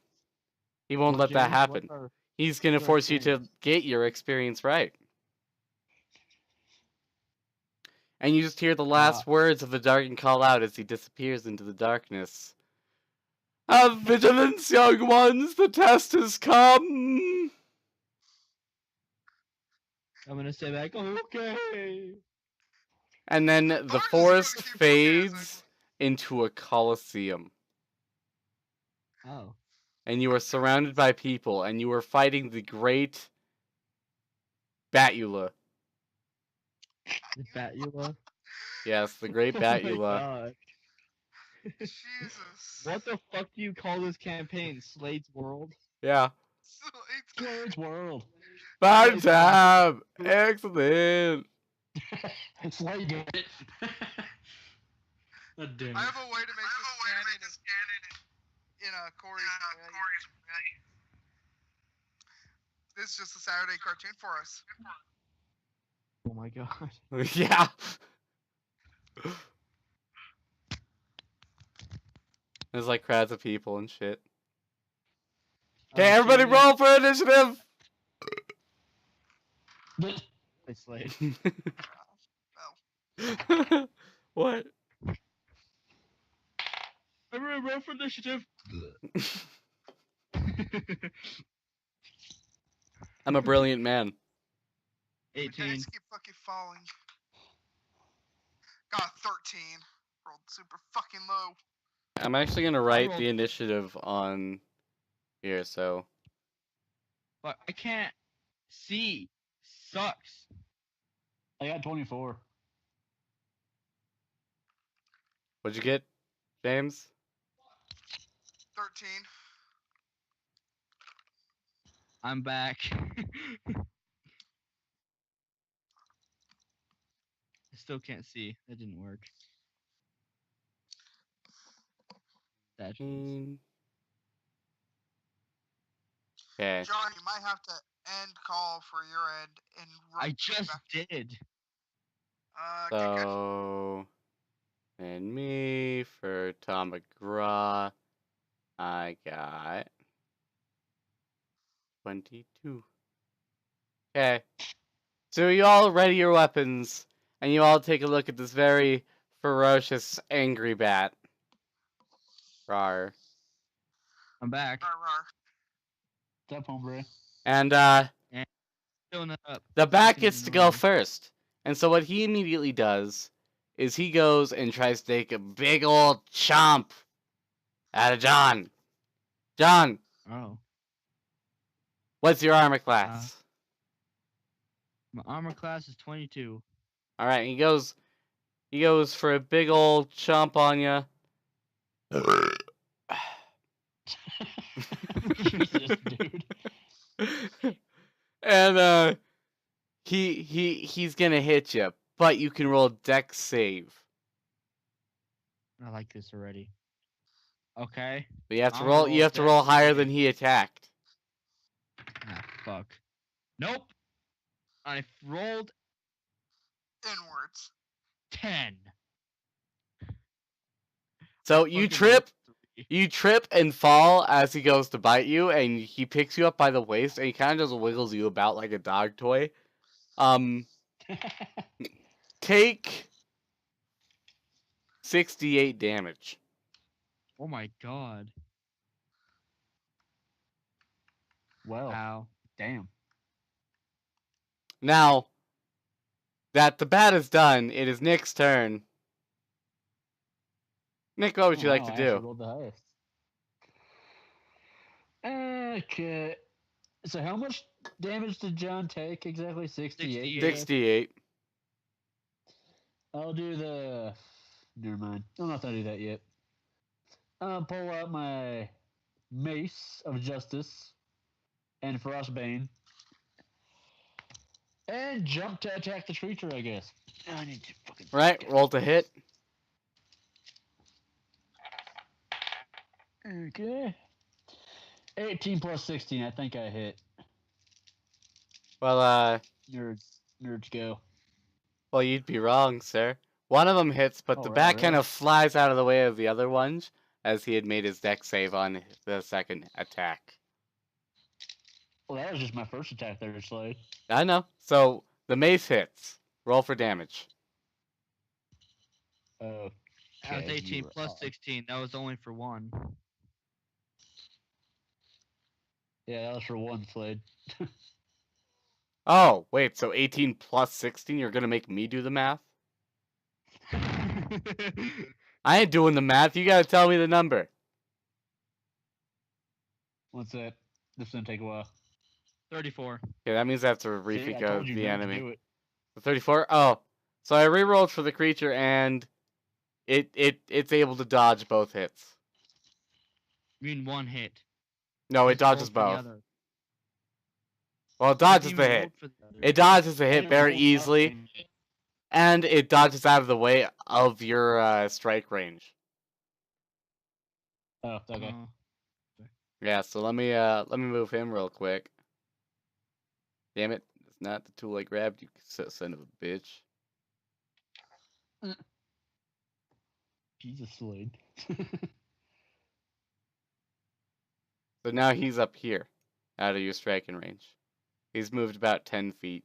He won't Well, let that James, happen. He's gonna what's our force you to experience? get your experience right. And you just hear the last words of the Dargon call out as he disappears into the darkness. Have vigilance, young ones, the test has come! I'm gonna say back, okay. And then the Dark is gonna forest keep fades into a coliseum. Oh. And you are surrounded by people, and you are fighting the great Batula. The Batula? Yes, the great Oh my Batula. god. Jesus. What the fuck do you call this campaign? Slade's World? Yeah. Slade's World. Fine tab! Excellent! Slade did it. God damn it. I have a way to make this canon in Corey's way. This is just a Saturday cartoon for us. Oh my god. Yeah. There's like crowds of people and shit. Okay, I'm everybody assuming roll for initiative! it's Slade. What? Everyone roll for initiative. I'm a brilliant man. The 18. dice keep fucking falling. Got 13. Rolled super fucking low. I'm actually gonna write rolled- the initiative on here, so. But I can't see. Sucks. I got 24. What'd you get, James? 13. I'm back. I still can't see. That didn't work. That Okay. John, you might have to end call for your end and I run just back. did. Okay, good. So, and me for Tom McGraw, I got 22. Okay. So you all ready your weapons, and you all take a look at this very ferocious, angry bat. Rawr. I'm back. Rar, rar. What's up, hombre? And, Filling it up. the bat Fucking gets to go annoying. first. And so what he immediately does is he goes and tries to take a big old chomp out of John. John, Oh. what's your armor class? My armor class is 22. All right, he goes for a big old chomp on you. Jesus, dude. And he's gonna hit you, but you can roll dex save. I like this already. Okay. But you have to I'ma roll. You roll have to roll dex higher save. than he attacked. Ah, fuck. Nope. I rolled Inwards. 10. So I you fucking rolled trip. 3. You trip and fall as he goes to bite you, and he picks you up by the waist, and he kind of just wiggles you about like a dog toy. Take 68 damage. Oh my god. Well, Ow. damn. Now that the bat is done, it is Nick's turn. Nick, what would you like to I actually do? rolled the highest. Okay. So how much damage did John take exactly? 68? 68. I'll do the... Never mind. I'm not going to do that yet. I'll pull out my Mace of Justice and Frostbane. And jump to attack the creature, I guess. I need to fucking... Right, roll to hit. Okay. 18 plus 16, I think I hit. Well, Nerds go. well, you'd be wrong, sir. One of them hits, but Oh, the wow, bat kind really? of flies out of the way of the other ones as he had made his deck save on the second attack. Well, that was just my first attack there, Slade. I know. So the mace hits. Roll for damage. Oh. That was Okay, 18 you plus are- 16. That was only for one. Yeah, that was for one, Slade. Oh, wait, so 18 plus 16, you're gonna make me do the math? I ain't doing the math, you gotta tell me the number. What's that? This is gonna take a while. 34. Okay, that means I have to See, I refika told you the nerds enemy. do it. The 34? Oh. So I rerolled for the creature and it's able to dodge both hits. You mean one hit? No, it Just roll dodges for the both. other. Well, it You haven't dodges even the hit. rolled for the other. It dodges the I hit haven't very rolled easily, nothing yet. and it dodges out of the way of your strike range. Oh, okay. Yeah, so let me move him real quick. Damn it, it's not the tool I grabbed, you son of a bitch. Jesus, Slade. So now he's up here, out of your striking range. He's moved about 10 feet.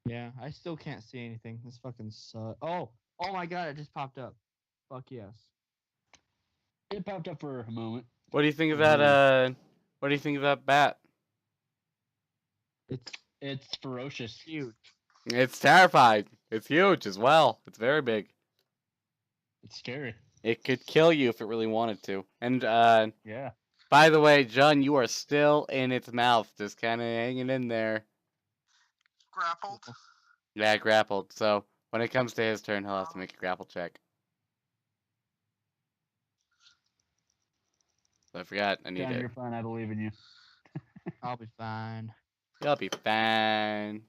Yeah, I still can't see anything. This fucking sucks. Oh my god, it just popped up. Fuck yes. It popped up for a moment. What do you think of Weird. that, what do you think of that bat? It's ferocious. Huge. It's terrifying. It's huge as well. It's very big. It's scary. It could kill you if it really wanted to. And, Yeah. by the way, John, you are still in its mouth, just kind of hanging in there. Grappled. Yeah, grappled. So when it comes to his turn, he'll have to make a grapple check. So I forgot. I need John, it. you're fine. I believe in you. I'll be fine. You'll be fine.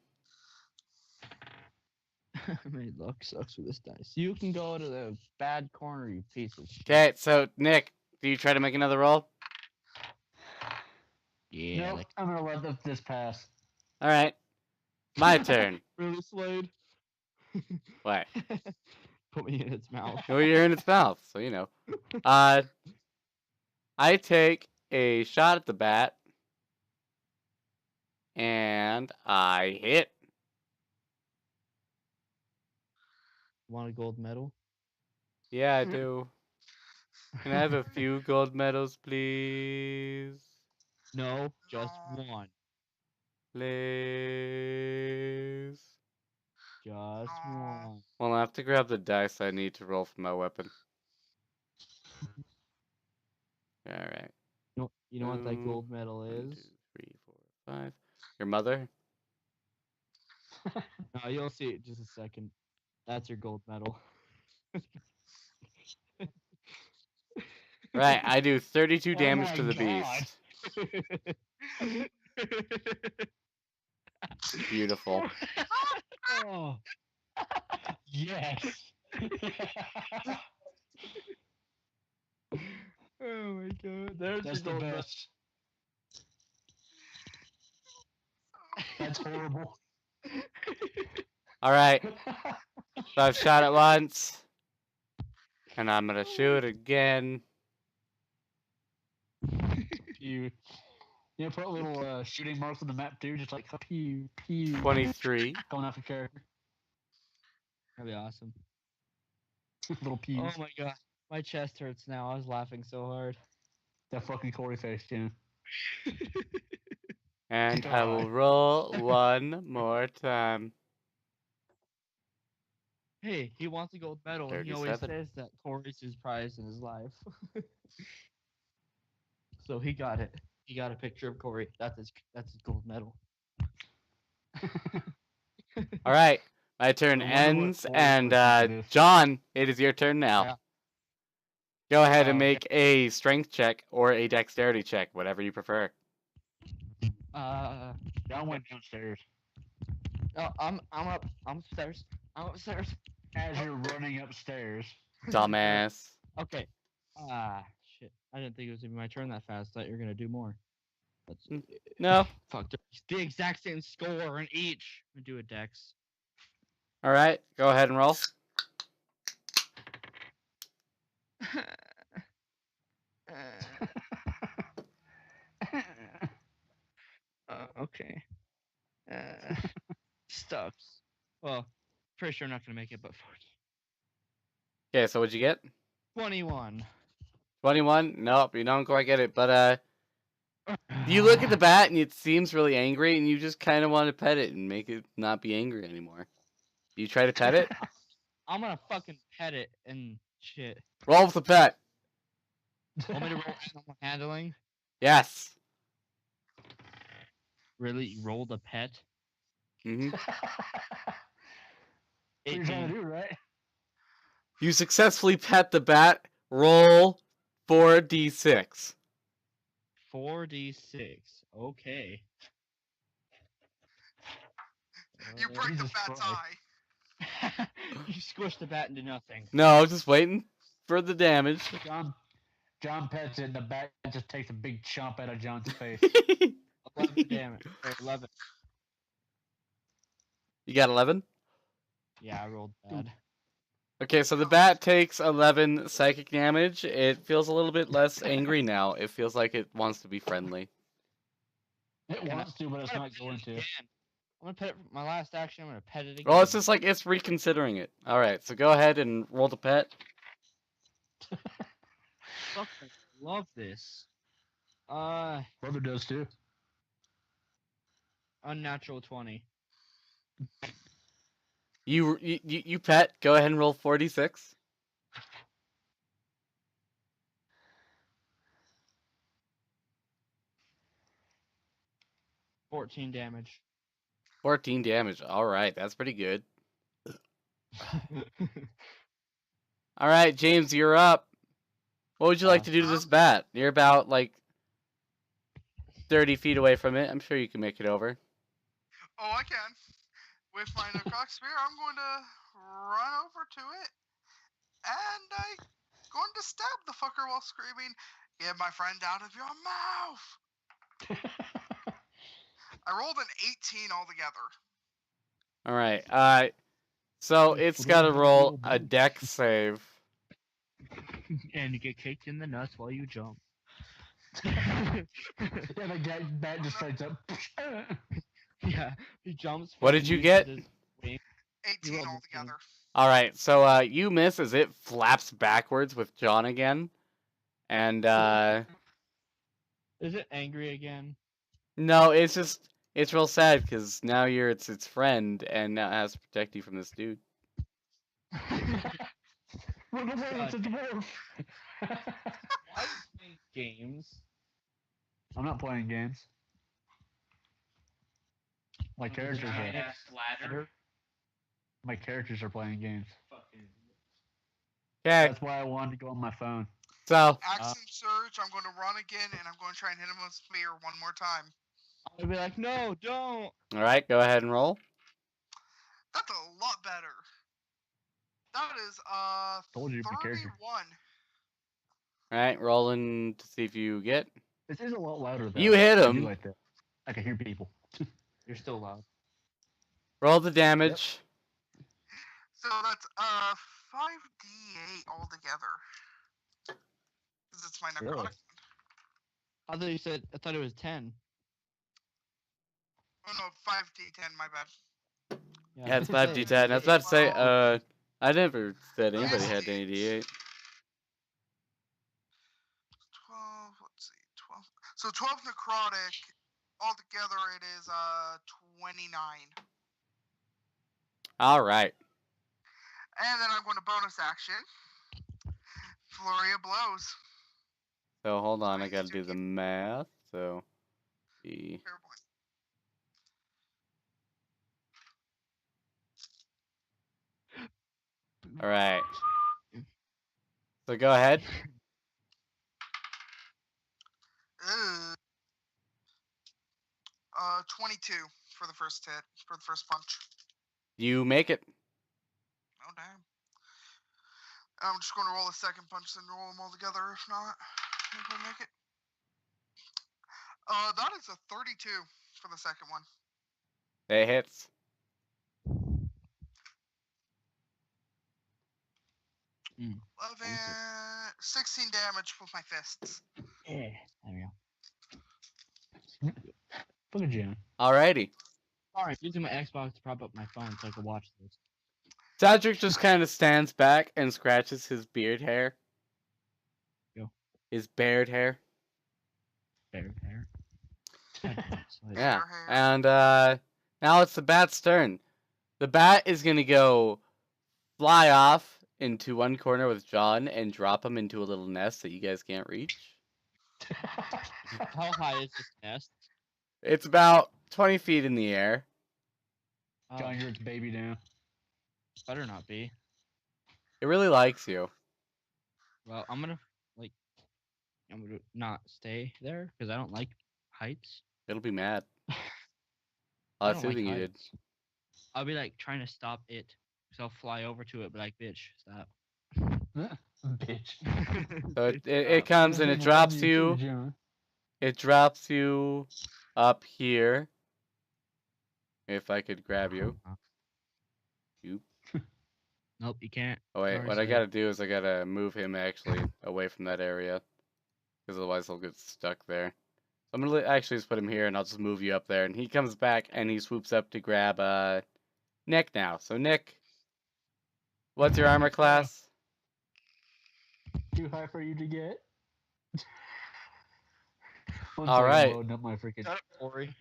I mean, luck sucks with this dice. You can go to the bad corner, you piece of shit. Okay, so Nick, do you try to make another roll? Yeah. Nope, I'm gonna let this pass. All right, my turn. Really, Slade? What? Put me in its mouth. Well, you're in its mouth, so you know. I take a shot at the bat, and I hit. Want a gold medal? Yeah, I do. Can I have a few gold medals, please? No, just No. one. Please. Just No. one. Well, I have to grab the dice I need to roll for my weapon. Alright. You know what that gold medal 1, is? 2, 3, 4, 5. Your mother? No, you'll see it in just a second. That's your gold medal. Right, I do 32 damage my to the God. beast. Beautiful. Oh. Yes. Oh my god. There's That's the your gold medal. best. That's horrible. Alright, so I've shot it once. And I'm gonna shoot again. You put little shooting marks on the map too, just like pew pew. 23. Going off your character. That'd be awesome. Little pews. Oh my god. My chest hurts now. I was laughing so hard. That fucking Corey face, yeah. And I will God. roll one more time. Hey, he wants a gold medal, and he always 37. says that Corey's his prize in his life. So he got it. He got a picture of Corey. That's his gold medal. Alright, My turn I wonder what ends, Cole and would think of this. John, it is your turn now. Yeah. Go ahead and Okay. make a strength check or a dexterity check, whatever you prefer. John went downstairs Oh, I'm up. I'm upstairs. I'm upstairs. as you're running upstairs. Dumbass. Okay. Shit. I didn't think it was gonna be my turn that fast. Thought you were gonna do more. Let's see. No. Fuck. The exact same score in each. I'm gonna do a dex. All right, go ahead and roll. Okay. Stuffs. Well, pretty sure I'm not gonna make it, but 40. Okay, so what'd you get? 21. 21? Nope, you don't quite get it. But you look at the bat and it seems really angry, and you just kind of want to pet it and make it not be angry anymore. You try to pet it? I'm gonna fucking pet it and shit. Roll with the pet. Want me to roll animal handling? Yes. Really? You rolled a pet? hmm What you're trying to do, right? You successfully pet the bat. Roll 4d6. 4d6. Okay. You break the Jesus bat's Christ. eye. You squished the bat into nothing. No, I was just waiting for the damage. John pets it, and the bat just takes a big chomp out of John's face. 11 damage. Or 11. You got 11? Yeah, I rolled bad. Okay, so the bat takes 11 psychic damage. It feels a little bit less angry now. It feels like it wants to be friendly. It wants to, but it's not going to. Again. I'm gonna pet it. My last action. I'm gonna pet it again. Well, it's just like it's reconsidering it. All right, so go ahead and roll the pet. Fucking love this. Brother does too. Unnatural 20. You pet. Go ahead and roll 46. 14 damage. 14 damage. All right, that's pretty good. All right, James, you're up. What would you like to do to this bat? You're about like 30 feet away from it. I'm sure you can make it over. Oh, I can. With my necrotic spear, I'm going to run over to it, and I'm going to stab the fucker while screaming, "Get my friend out of your mouth!" I rolled an 18 altogether. All right. So it's got to roll a dex save. And you get kicked in the nuts while you jump. Yeah, the bat just straight up. Yeah, he jumps. What fucking did you uses get? his wing. 18 rolled a altogether. All right, so you miss as it flaps backwards with John again, and Is it angry again? no, it's real sad because now you're its friend, and now it has to protect you from this dude. Run away, it's a dwarf. Why are you playing games? I'm not playing games. My characters are. My characters are playing games. Okay, That's why I wanted to go on my phone. so Action surge, I'm going to run again, and I'm going to try and hit him with a spear one more time. I'd be like, no, don't. all right, go ahead and roll. That's a lot better. That is Told you, my 31. character. All right, rolling to see if you get. This is a lot louder though. You hit I him. do like that. I can hear people. You're still loud. Roll the damage. So that's 5d8 altogether. Because it's my necrotic. Really? I thought it was 10. Oh no, 5d10, my bad. Yeah, it's I was 5d10. I was about to say, I never said anybody had any d8. 12, let's see, 12. So 12 necrotic, altogether it is 29. All right. And then I'm going to bonus action. Flurry of blows. So hold on, I gotta do the math. So, the Fair point. All right. So go ahead. Ugh. 22 for the first hit, for the first punch. You make it. Oh, damn. I'm just going to roll a second punch and roll them all together. If not, if I make it. That is a 32 for the second one. It hits. 11, 16 damage with my fists. Yeah. There we go. Look at you. Alrighty. Sorry, using my Xbox to prop up my phone so I can watch this. Cedric just kind of stands back and scratches his beard hair. Go. His bared hair. Fair. Yeah. hair. And now it's the bat's turn. The bat is gonna go fly off into one corner with John and drop him into a little nest that you guys can't reach. How high is this nest? It's about 20 feet in the air. John, you're its baby now. Better not be. It really likes you. Well, I'm gonna not stay there because I don't like heights. It'll be mad. I Oh, that's don't the like thing you did. heights. I'll be like trying to stop it, so I'll fly over to it, but like, bitch, stop. Bitch. So it comes and it drops you. John. It drops you up here. If I could grab you. Nope, you can't. Oh wait, Sorry, what I Slade. gotta do is I gotta move him actually away from that area. Because otherwise he'll get stuck there. So I'm gonna actually just put him here and I'll just move you up there. And he comes back and he swoops up to grab Nick now. So Nick, what's your armor class? Too high for you to get? One All second, I'm right. loading up my freaking... Shut up, Corey.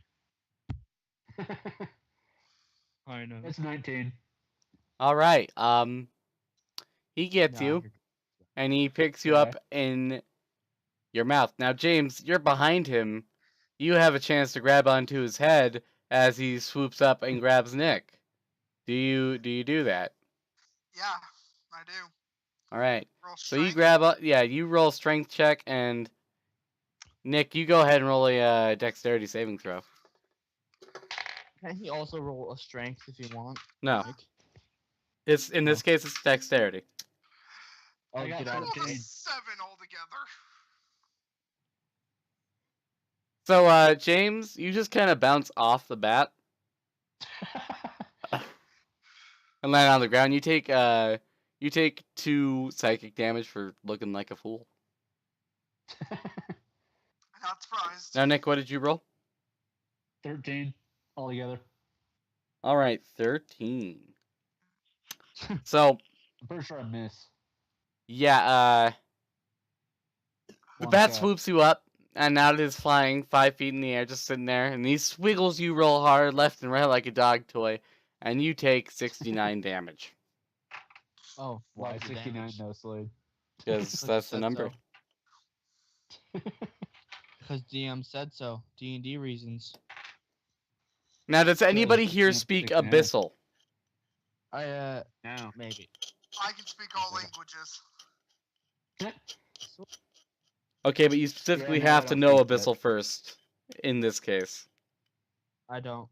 I know. It's 19. Alright, he gets Nah, you you're- and he picks you up in your mouth. Now James, you're behind him. You have a chance to grab onto his head as he swoops up and grabs Nick. Do you do that? Yeah, I do. Alright. Roll So you strength. grab you roll strength check, and Nick, you go ahead and roll a dexterity saving throw. Can he also roll a strength if you want? No. Nick? It's in this case it's dexterity. Oh, I got get out of Roll a here. 7 altogether. So James, you just kinda bounce off the bat and land on the ground. You take 2 psychic damage for looking like a fool. Not surprised. Now Nick, what did you roll? 13 altogether. Alright, 13. So I'm pretty sure I miss. yeah, the One bat shot. swoops you up, and now it is flying 5 feet in the air, just sitting there, and he swiggles you real hard left and right like a dog toy, and you take 69 damage. Oh, Why love the 69 damage. no Slade? Because Because that's it the said number. so. Because DM said so. D&D reasons. Now, does anybody Because here it's speak 69. Abyssal? No. Maybe. I can speak all languages. Okay, but you specifically no, I have to don't know speak that. Abyssal first, in this case. I don't.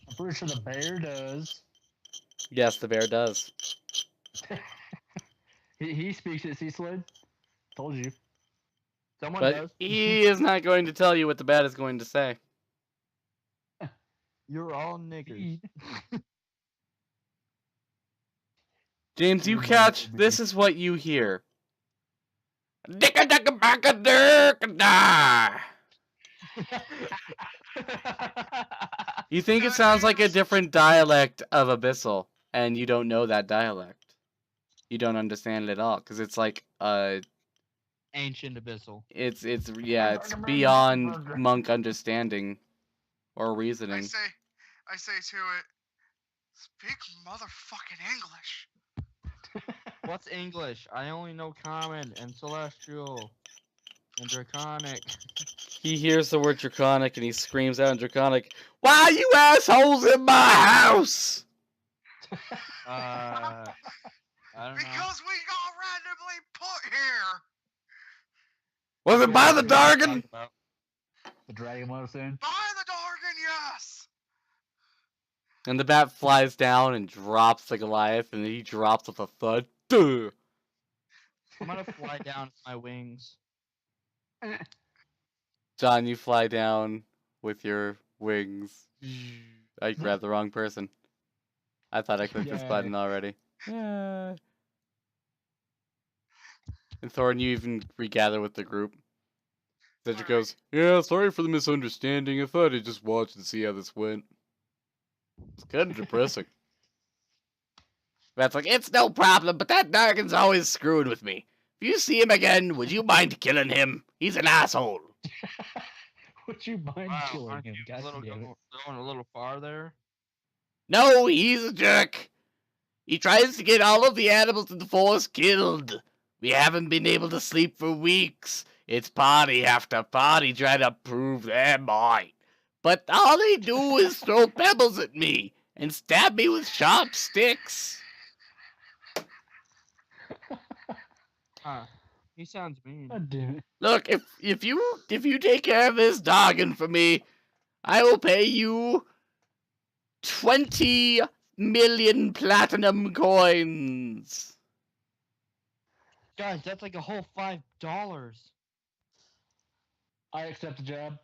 I'm pretty sure the bear does. Yes, the bear does. He speaks it, see, Slade? Told you. Someone But does. he is not going to tell you what the bat is going to say. You're all niggers. James, you Mm, catch, maybe. this is what you hear. Dicka-dicka-backa-dirk-a-da. You think it sounds like a different dialect of Abyssal, and you don't know that dialect. You don't understand it at all, because it's like, Ancient Abyssal. it's beyond monk understanding or reasoning. I say to it, speak motherfucking English. What's English? I only know Common and Celestial and Draconic. He hears the word draconic and he screams out in draconic, "Why are you assholes in my house?" I don't know. Because we got randomly put here. Was it by the What are you Dargan? talking about? The dragon was in. By the Dargan, yes. And the bat flies down and drops the Goliath, and he drops with a thud. Duh. I'm gonna fly down with my wings. John, you fly down with your wings. I grabbed the wrong person. I thought I clicked this Yay. button already. Yeah. And Thorin, you even regather with the group. Cedric goes, yeah, sorry for the misunderstanding. I thought I'd just watch and see how this went. It's kind of depressing. Matt's like, it's no problem, but that Dargan's always screwing with me. If you see him again, would you mind killing him? He's an asshole. Would you mind Wow, killing aren't him? you God damn it. going a little far there? No, he's a jerk. He tries to get all of the animals in the forest killed. We haven't been able to sleep for weeks. It's party after party trying to prove they're mine. But all they do is throw pebbles at me and stab me with sharp sticks. Huh. He sounds mean. God damn it. Look, if you take care of this Dargan for me, I will pay you 20 million platinum coins. Guys, that's like a whole $5. I accept the job.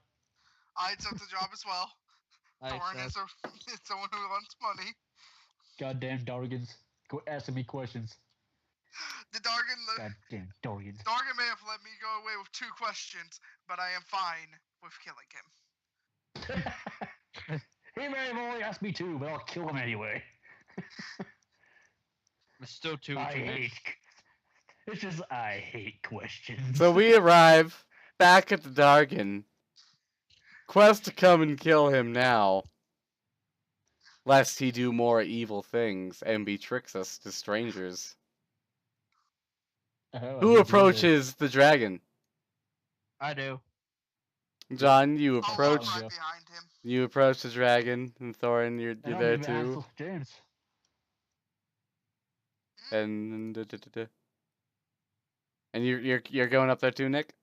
I took the job as well. Thorin is someone who wants money. Goddamn Dargans. Quit asking me questions. The Dargan, Goddamn Dargans. Dargan may have let me go away with 2 questions, but I am fine with killing him. He may have only asked me 2, but I'll kill him anyway. It's still too I many. hate. It's just I hate questions. So we arrive back at the Dargan. Quest to come and kill him now, lest he do more evil things and betricks us to strangers. Oh, Who he's approaches the dragon? I do. John, you I'll approach. walk Joe. right behind him. You approach the dragon, and Thorin, you're And I'll there give too. Hansel to James. And you're going up there too, Nick.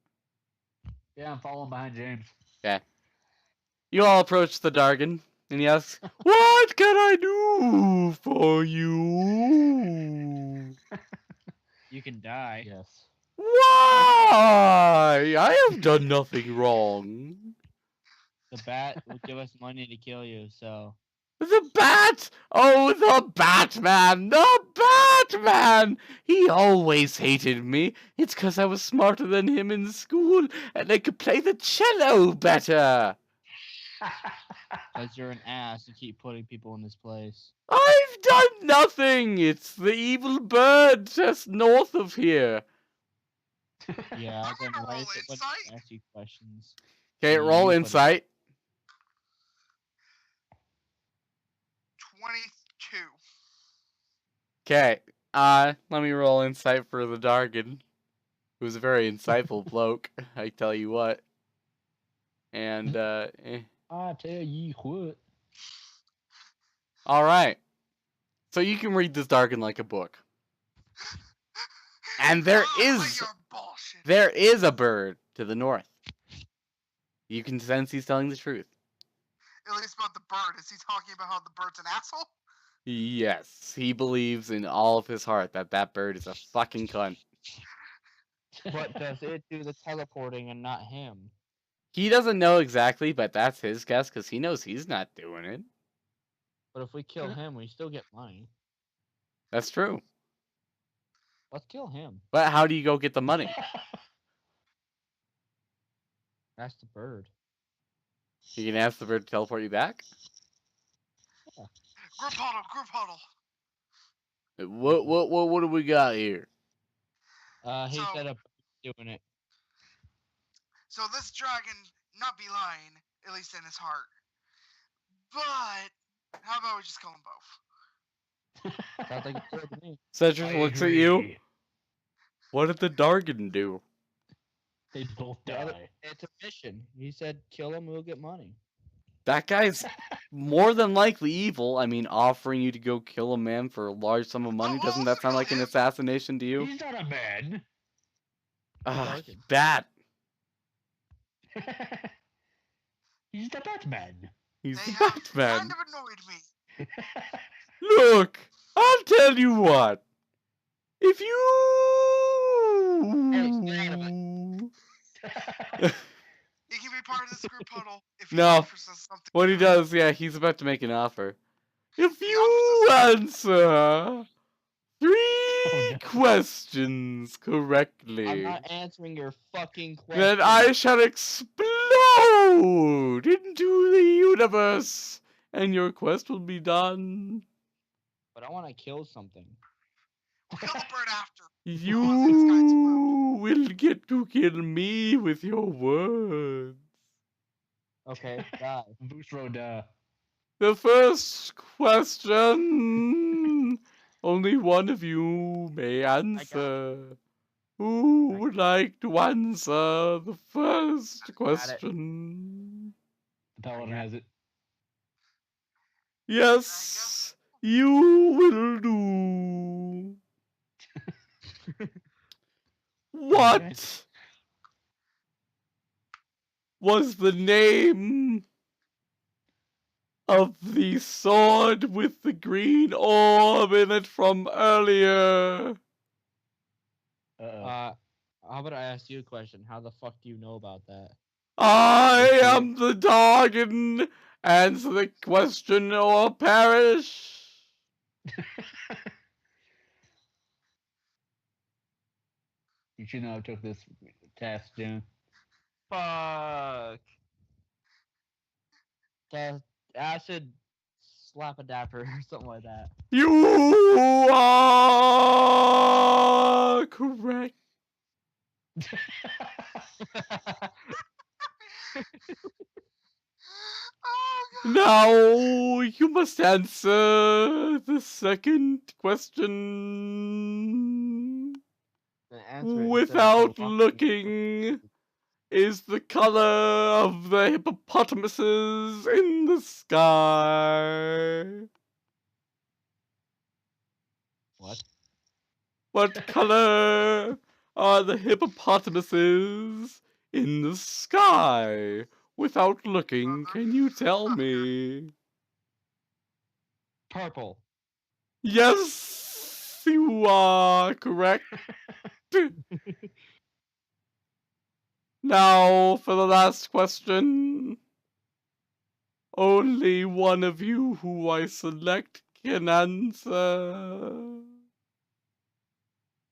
Yeah, I'm following behind James. You all approach the Dargan, and he asks, "What can I do for you?" You can die. Yes. Why? I have done nothing wrong. The bat will give us money to kill you, so. The bat! Oh, the Batman! The Batman! He always hated me. It's 'cause I was smarter than him in school, and I could play the cello better. Because you're an ass, you keep putting people in this place. I've done nothing. It's the evil bird just north of here. Yeah, I'm then gonna why roll is it when insight. I ask you questions? Okay, Yeah, roll you put it- insight. 22. Okay, let me roll insight for the Dargan, who's a very insightful bloke, I tell you what. And, I tell you what. Alright. So you can read this Dargan like a book. And there is Your bullshit. There is a bird to the north. You can sense he's telling the truth. At least about the bird. Is he talking about how the bird's an asshole? Yes, he believes in all of his heart that that bird is a fucking cunt. But does it do the teleporting and not him? He doesn't know exactly, but that's his guess because he knows he's not doing it. But if we kill him, we still get money. That's true. Let's kill him. But how do you go get the money? That's the bird. You can ask the bird to teleport you back? Group huddle, group huddle. What do we got here? He So- said a doing it. So this dragon not be lying, at least in his heart. But how about we just kill them both? Sounds like a bird to me. Cedric I looks at you. agree. What did the Dargan do? They both The other- die. It's a mission. He said kill him, we'll get money. that guy's more than likely evil. I mean, offering you to go kill a man for a large sum of money, doesn't that sound like an assassination to you? He's not a man. Ah, Darkin. bat. He's the Batman. He's They the have Batman. kind of annoyed me. Look, I'll tell you what. If Alex, get out of you... He can be part of this group huddle if he No. offers us something. What he good. does, yeah, he's about to make an offer. If He you offers answer 3 no. questions I'm correctly, not answering your fucking question. then I shall explode into the universe, and your quest will be done. But I want to kill something. We'll kill the bird after. You Once this guy explodes. will get to kill me with your words. Okay, die. Boost Road. The first question, only one of you may answer. Who would like to answer the first question? The Paladin has it. Yes, you will do. What was the name of the sword with the green orb in it from earlier? Uh-oh. How about I ask you a question? How the fuck do you know about that? I am the Dargan. Answer the question or perish. You should not have took this task, Jim. Fuck. The acid slap adapter or something like that. You are correct. Oh god. Now you must answer the second question Then answer it instead of without so long. looking. Is the color of the hippopotamuses in the sky? What? What color are the hippopotamuses in the sky? Without looking, can you tell me? Purple. Yes, you are correct. Now for the last question. Only one of you who I select can answer.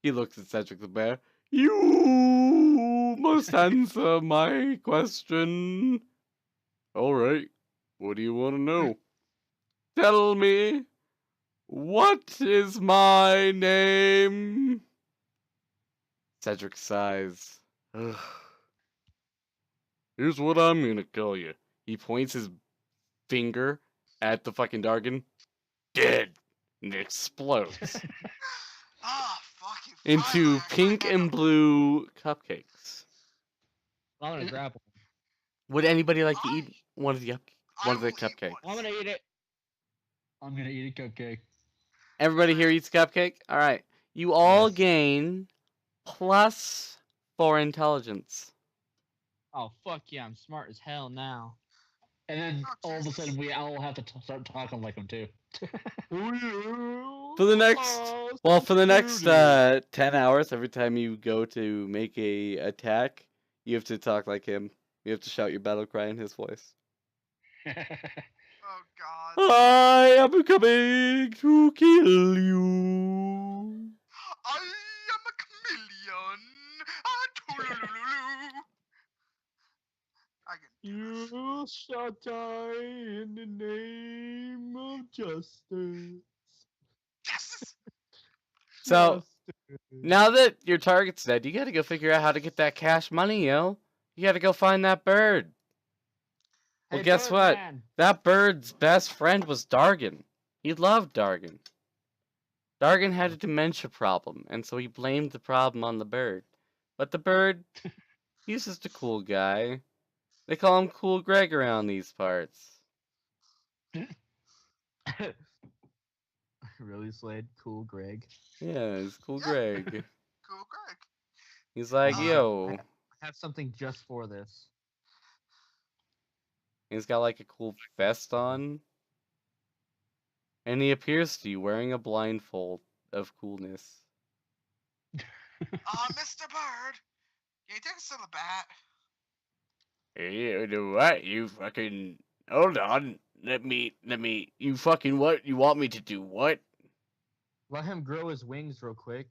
He looks at Cedric the Bear. You must answer my question. Alright, what do you want to know? Tell me, what is my name? Cedric sighs. Ugh. Here's what I'm gonna call you. He points his finger at the fucking Dargan. Dead! And it explodes Ah, fucking into finally, I pink kinda- and blue cupcakes. I'm gonna grab one. Would anybody like to eat one of the I one of the will eat cupcakes? one. I'm gonna eat it. I'm gonna eat a cupcake. Everybody here eats cupcake? Alright. You all Yes. gain plus 4 intelligence. Oh fuck yeah, I'm smart as hell now. And then Oh, all of a Jesus. sudden we all have to start talking like him too. For the next 10 hours, every time you go to make a attack, you have to talk like him. You have to shout your battle cry in his voice. Oh god. I am coming to kill you. I am a chameleon. Ah, toodaloo. I can do this. You shall die in the name of justice. Yes! So, now that your target's dead, you gotta go figure out how to get that cash money, yo. You gotta go find that bird. Well, Hey, guess what? Birdman. That bird's best friend was Dargan. He loved Dargan. Dargan had a dementia problem, and so he blamed the problem on the bird. But the bird, he's just a cool guy. They call him Cool Greg around these parts. Really, Slade? Cool, Greg. Yeah, it's cool, Yeah. Greg. Cool, Greg. He's like, Uh, yo. I have something just for this. He's got like a cool vest on. And he appears to you wearing a blindfold of coolness. Mr. Bird, can you take us to the bat? You do what? You fucking hold on. Let me you fucking what? You want me to do what? Let him grow his wings real quick.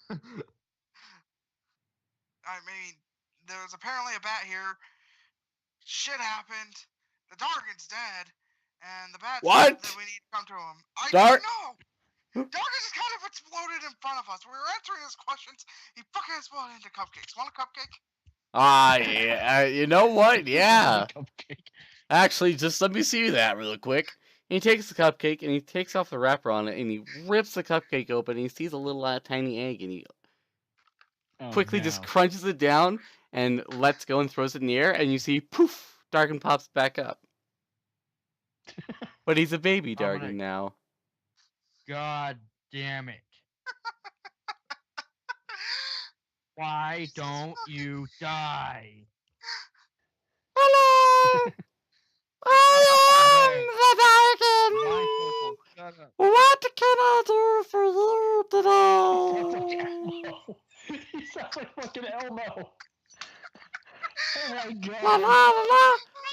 I mean, there was apparently a bat here. Shit happened. The Dargan's dead, and the bat said What? that we need to come to him. I Dar- don't know. Dargan just kind of exploded in front of us. We were answering his questions. He fucking exploded into cupcakes. Want a cupcake? Ah, yeah. You know what? Yeah. Cupcake. Actually, just let me see that real quick. And he takes the cupcake and he takes off the wrapper on it and he rips the cupcake open and he sees a little tiny egg and he Oh, quickly no. just crunches it down and lets go and throws it in the air and you see poof, Dargan pops back up. But he's a baby I'm gonna- Dargan now. God damn it. Why don't you die? Hello! I am the Blindfold, Dargan! shut up. What can I do for you today? He sounds like fucking Elmo. Oh my god. La la la la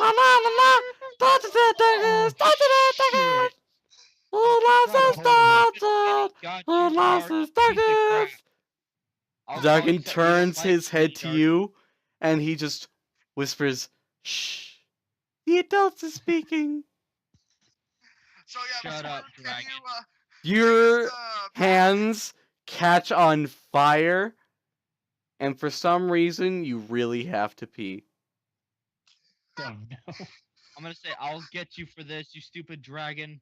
la la la la. Start it, Dargan! Start it, Dargan! Shit. He loves his God, Dargan! He goddamn loves dark his piece of Dargan! crap. I'll Dargan accept turns you his head to Dark. you, and he just whispers, "Shh, the adults are speaking." So yeah, Shut Mr. up, Bird, can Dragon. you Your take us to hands catch on fire, and for some reason, you really have to pee. Oh no. I'm gonna say I'll get you for this, you stupid dragon.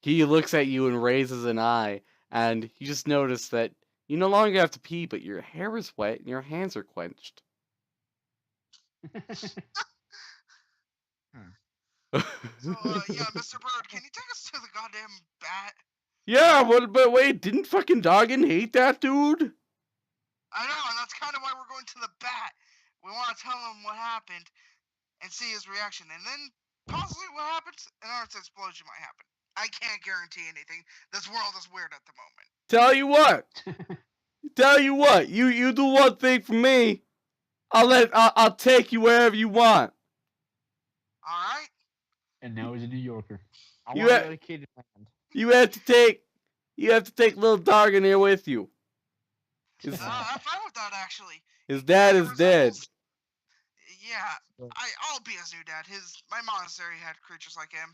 He looks at you and raises an eye, and you just notice that you no longer have to pee, but your hair is wet and your hands are quenched. So yeah, Mr. Bird, can you take us to the goddamn bat? Yeah, but wait, didn't fucking Dargan hate that dude? I know, and that's kind of why we're going to the bat. We want to tell him what happened and see his reaction, and then possibly what happens, an Earth explosion might happen. I can't guarantee anything. This world is weird at the moment. Tell you what, you do one thing for me. I'll take you wherever you want. All right. And now he's a New Yorker. I You want to ha- go to Kitty Land. You have to take little Dargan here with you. I'm fine with that actually. His dad is dead. Yeah, I'll be his new dad. My monastery had creatures like him.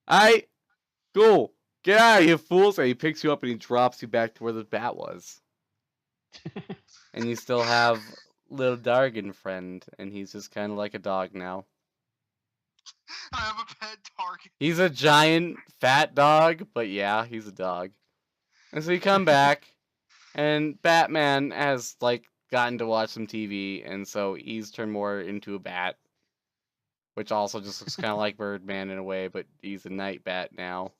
Aight, cool. Get out of here, fools! And he picks you up and he drops you back to where the bat was. And you still have little Dargan friend, and he's just kind of like a dog now. I have a pet target. He's a giant fat dog, but yeah, he's a dog. And so you come back, and Batman has like gotten to watch some TV, and so he's turned more into a bat, which also just looks kind of like Birdman in a way, but he's a night bat now.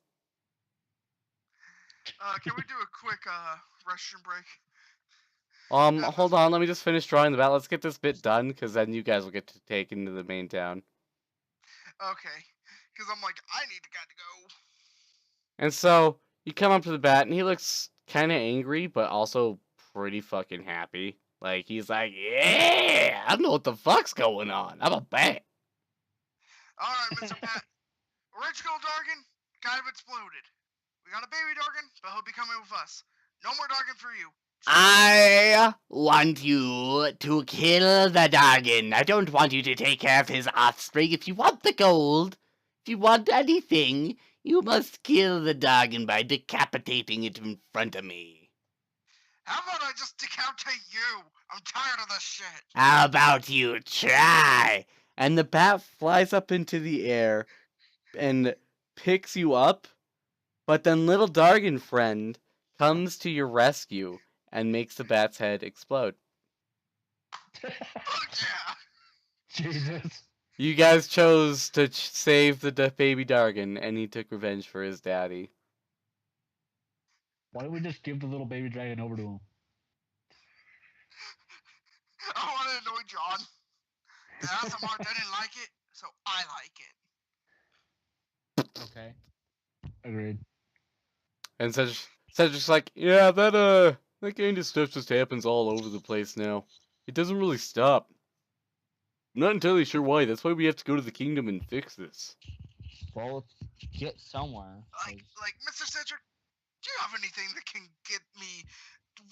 Can we do a quick restroom break? Hold on, let me just finish drawing the bat. Let's get this bit done, because then you guys will get to take into the main town. Okay, because I'm like, I need to go. And so you come up to the bat, and he looks kind of angry, but also pretty fucking happy. Like, he's like, yeah, I know what the fuck's going on. I'm a bat. All right, Mr. Bat. Original Dargan kind of exploded. We got a baby Dargan, but he'll be coming with us. No more Dargan for you. I want you to kill the Dargan. I don't want you to take care of his offspring. If you want the gold, if you want anything, you must kill the Dargan by decapitating it in front of me. How about I just decapitate you? I'm tired of this shit. How about you try? And the bat flies up into the air and picks you up, but then little Dargan friend comes to your rescue and makes the bat's head explode. Fuck yeah. Jesus. You guys chose to save the baby Dargan, and he took revenge for his daddy. Why don't we just give the little baby dragon over to him? I want to annoy John. The ASMR didn't like it, so I like it. Okay. Agreed. And Cedric's like, yeah, that kind of stuff just happens all over the place now. It doesn't really stop. I'm not entirely sure why. That's why we have to go to the kingdom and fix this. Well, let's get somewhere. 'cause- Like, Mr. Cedric, do you have anything that can get me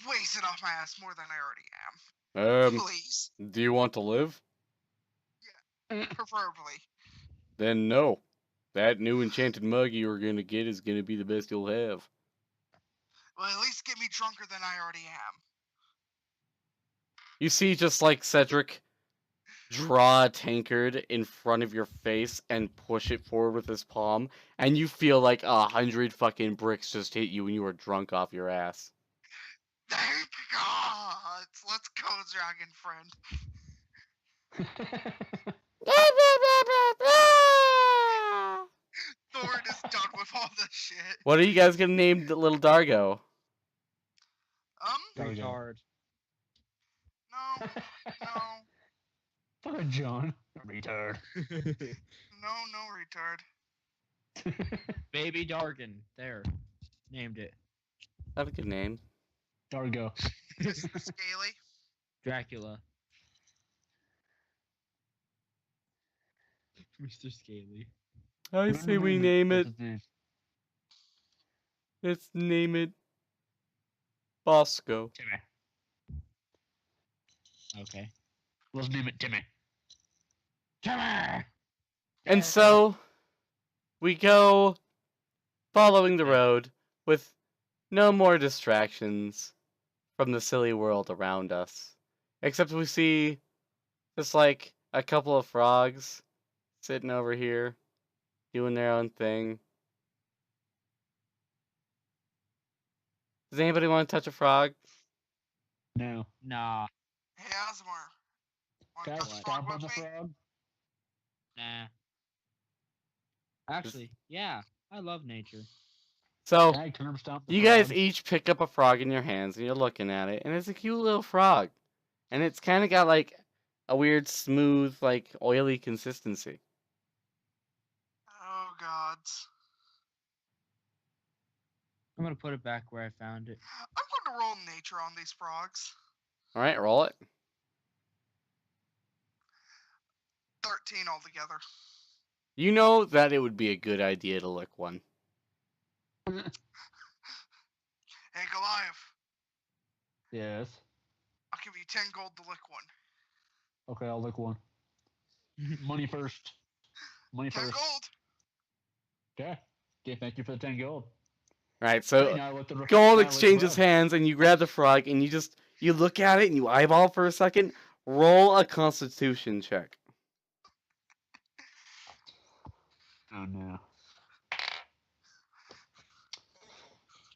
wasted off my ass more than I already am? Please, Do you want to live? preferably. Then no. That new enchanted mug you're gonna get is gonna be the best you'll have. Well, at least get me drunker than I already am. You see, just like Cedric draw a tankard in front of your face and push it forward with his palm, and you feel like 100 fucking bricks just hit you when you were drunk off your ass. Thank God. Let's go, dragon friend. Thorn is done with all this shit. What are you guys gonna name the little Dargo? There we go. Retard. No, no, Fuck John. Retard. no, retard. Baby Dargan. There. Named it. That's a good name. Dargo. Mr. Scaly. Dracula. Mr. Scaly. I say we name it. What's his name? Let's name it Bosco. Timmy. Okay. Let's name it Timmy. Timmy! And so we go following the road with no more distractions from the silly world around us. Except we see just like a couple of frogs sitting over here doing their own thing. Does anybody want to touch a frog? No. Nah. Hey, Asmar. Can I Want to What? stomp on with the me? frog? Nah. Actually, yeah. I love nature. So Can I curb stomp the you frog? guys each pick up a frog in your hands and you're looking at it, and it's a cute little frog. And it's kind of got like a weird, smooth, like oily consistency. Oh, gods. I'm gonna put it back where I found it. I'm going to roll nature on these frogs. All right, roll it. 13 altogether. You know that it would be a good idea to lick one. Hey, Goliath. Yes. I'll give you 10 gold to lick one. Okay, I'll lick one. Money first. Money 10 first. gold. Okay. Okay, thank you for the 10 gold. All right, Hey, so now I let the now I Gold let the exchanges frog. hands, and you grab the frog, and you look at it, and you eyeball for a second. Roll a Constitution check. Oh no.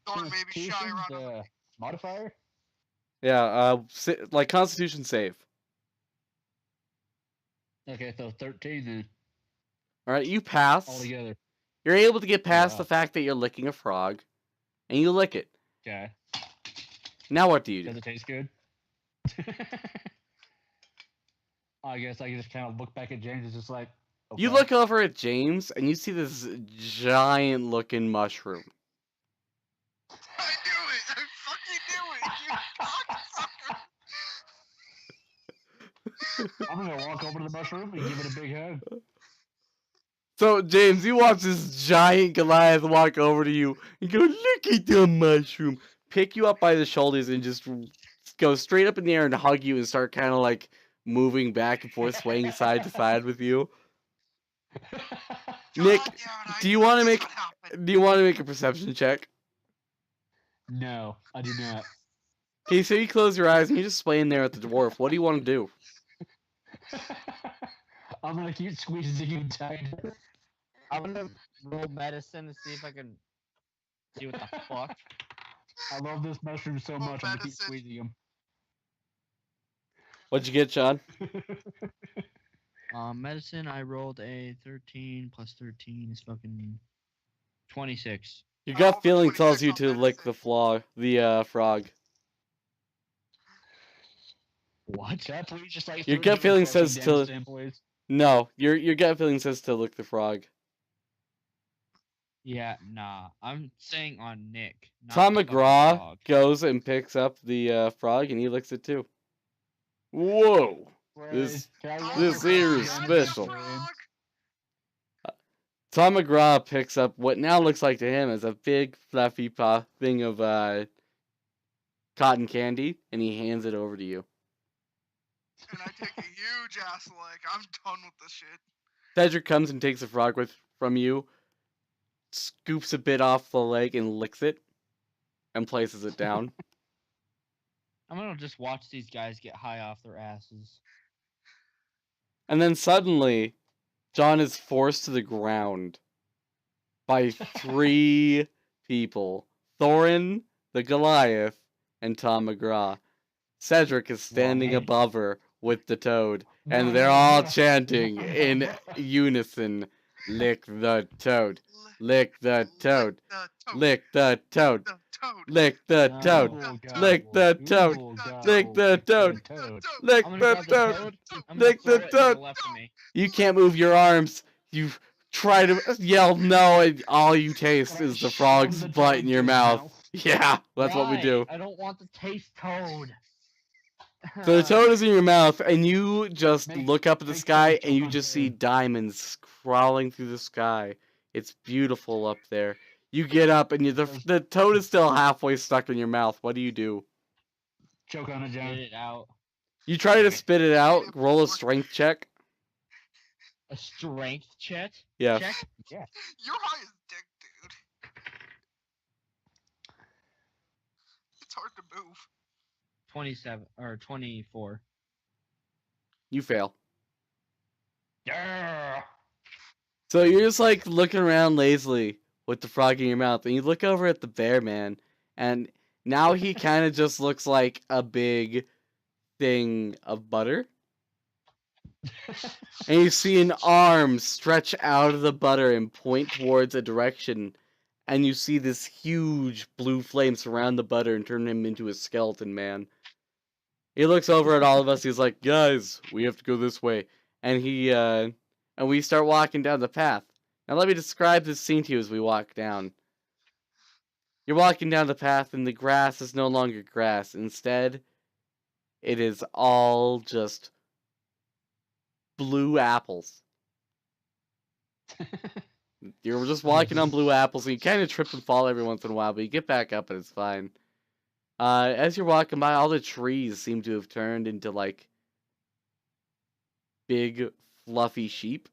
Thorn may be shy Constitution's, around other people. modifier? Yeah, like Constitution save. Okay, so 13 then All right, you pass. altogether. You're able to get past Wow. the fact that you're licking a frog, and you lick it. Okay. Now what do you Does do? it taste good? I guess I can just kind of look back at James. It's just like, okay. You look over at James, and you see this giant-looking mushroom. I knew it! I fucking knew it! You cocksucker! I'm gonna walk over to the mushroom and give it a big hug. So, James, you watch this giant Goliath walk over to you and go, look at the mushroom. Pick you up by the shoulders and just go straight up in the air and hug you and start kind of like moving back and forth, swaying side to side with you. Nick, God damn it, I do you knew want to this make would happen. do you want to make a perception check? No, I do not. Okay, so you close your eyes and you're just swaying there at the dwarf. What do you want to do? I'm gonna keep squeezing you tight. I'm gonna roll medicine to see if I can see what the fuck. I love this mushroom so Roll much. I'm gonna keep medicine. squeezing him. What'd you get, Sean? Medicine, I rolled a 13 plus 13 is fucking 26. Your I gut rolled a feeling tells 26 you on to lick medicine. the frog. What? Can I please just like Your start gut doing feeling crushing says damage to him, please? no. Your gut feeling says to lick the frog. Yeah, nah. I'm saying on Nick, not Tom the fucking McGraw frog. goes and picks up the frog and he licks it too. Whoa! Please, can I Tom roll This for here McGraw is crushing has damage the special. experience? frog. Tom McGraw picks up what now looks like to him as a big fluffy thing of cotton candy and he hands it over to you. And I take a huge ass lick. I'm done with this shit. Cedric comes and takes the frog from you, scoops a bit off the leg and licks it, and places it down. I'm gonna just watch these guys get high off their asses. And then suddenly, John is forced to the ground by 3 people. Thorin, the Goliath, and Tom McGraw. Cedric is standing Why? above her with the toad, and they're all chanting in unison, lick the toad, lick the toad, lick the toad, The toad. lick the toad, lick the toad, lick the toad, lick I'm gonna the grab the toad, toad. I'm gonna lick throw the it to the toad. left of me. You can't move your arms. You try to yell no, and all you taste is the frog's butt in your mouth. Yeah, that's what we do. I don't want to taste toad. So the toad is in your mouth, and you just Make- look up at the make sky, sure and you choke on just see toad. diamonds crawling through the sky. It's beautiful up there. You get up, and the toad is still halfway stuck in your mouth. What do you do? Choke on it, Get John. it out. You try to spit it out. Roll a strength check. A strength check? Yes. Check? Yeah. You're high as dick, dude. It's hard to move. 27 or 24. You fail. Yeah. So you're just like looking around lazily with the frog in your mouth, and you look over at the bear man, and now he kind of just looks like a big thing of butter. And you see an arm stretch out of the butter and point towards a direction, and you see this huge blue flame surround the butter and turn him into a skeleton man. He looks over at all of us. He's like, "Guys, we have to go this way," and we start walking down the path. Now let me describe this scene to you as we walk down. You're walking down the path, and the grass is no longer grass. Instead, it is all just blue apples. You're just walking on blue apples, and you kind of trip and fall every once in a while, but you get back up and it's fine. As you're walking by, all the trees seem to have turned into like big fluffy sheep,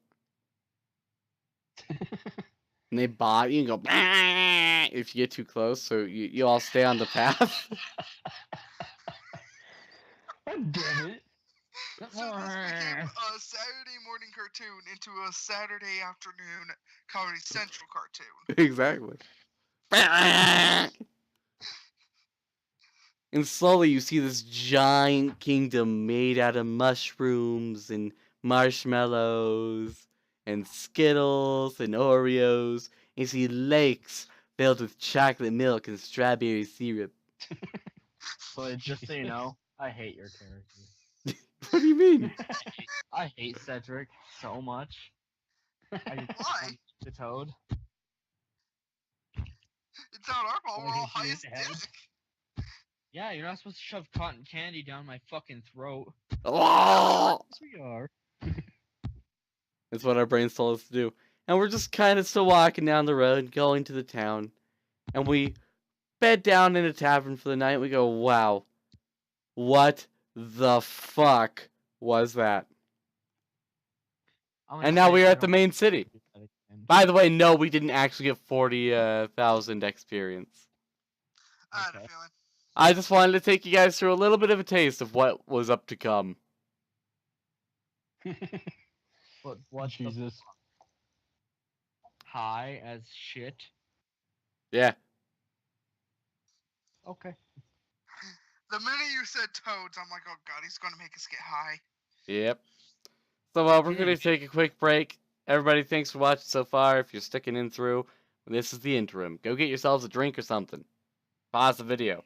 and they bite you and go "Bah!" if you get too close. So you all stay on the path. God damn it. So this became a Saturday morning cartoon into a Saturday afternoon Comedy Central cartoon. Exactly. And slowly you see this giant kingdom made out of mushrooms and marshmallows and Skittles and Oreos. And you see lakes filled with chocolate milk and strawberry syrup. But just so you know, I hate your character. What do you mean? I hate Cedric so much. I just Why? punch the toad. It's not our fault. We're Why all hit you high in as the head? dick. Yeah, you're not supposed to shove cotton candy down my fucking throat. Oh! Yes, we are. That's what our brains told us to do. And we're just kind of still walking down the road, going to the town. And we bed down in a tavern for the night. We go, wow, what the fuck was that? I'm gonna And now say we are I at the don't main wanna city. do that again. By the way, no, we didn't actually get 40,000 experience. I had a Okay. feeling. I just wanted to take you guys through a little bit of a taste of what was up to come. But what the Jesus. high as shit? Yeah. Okay. The minute you said toads, I'm like, oh god, he's gonna make us get high. Yep. So we're going to take a quick break. Everybody, thanks for watching so far. If you're sticking in through, this is the interim. Go get yourselves a drink or something. Pause the video.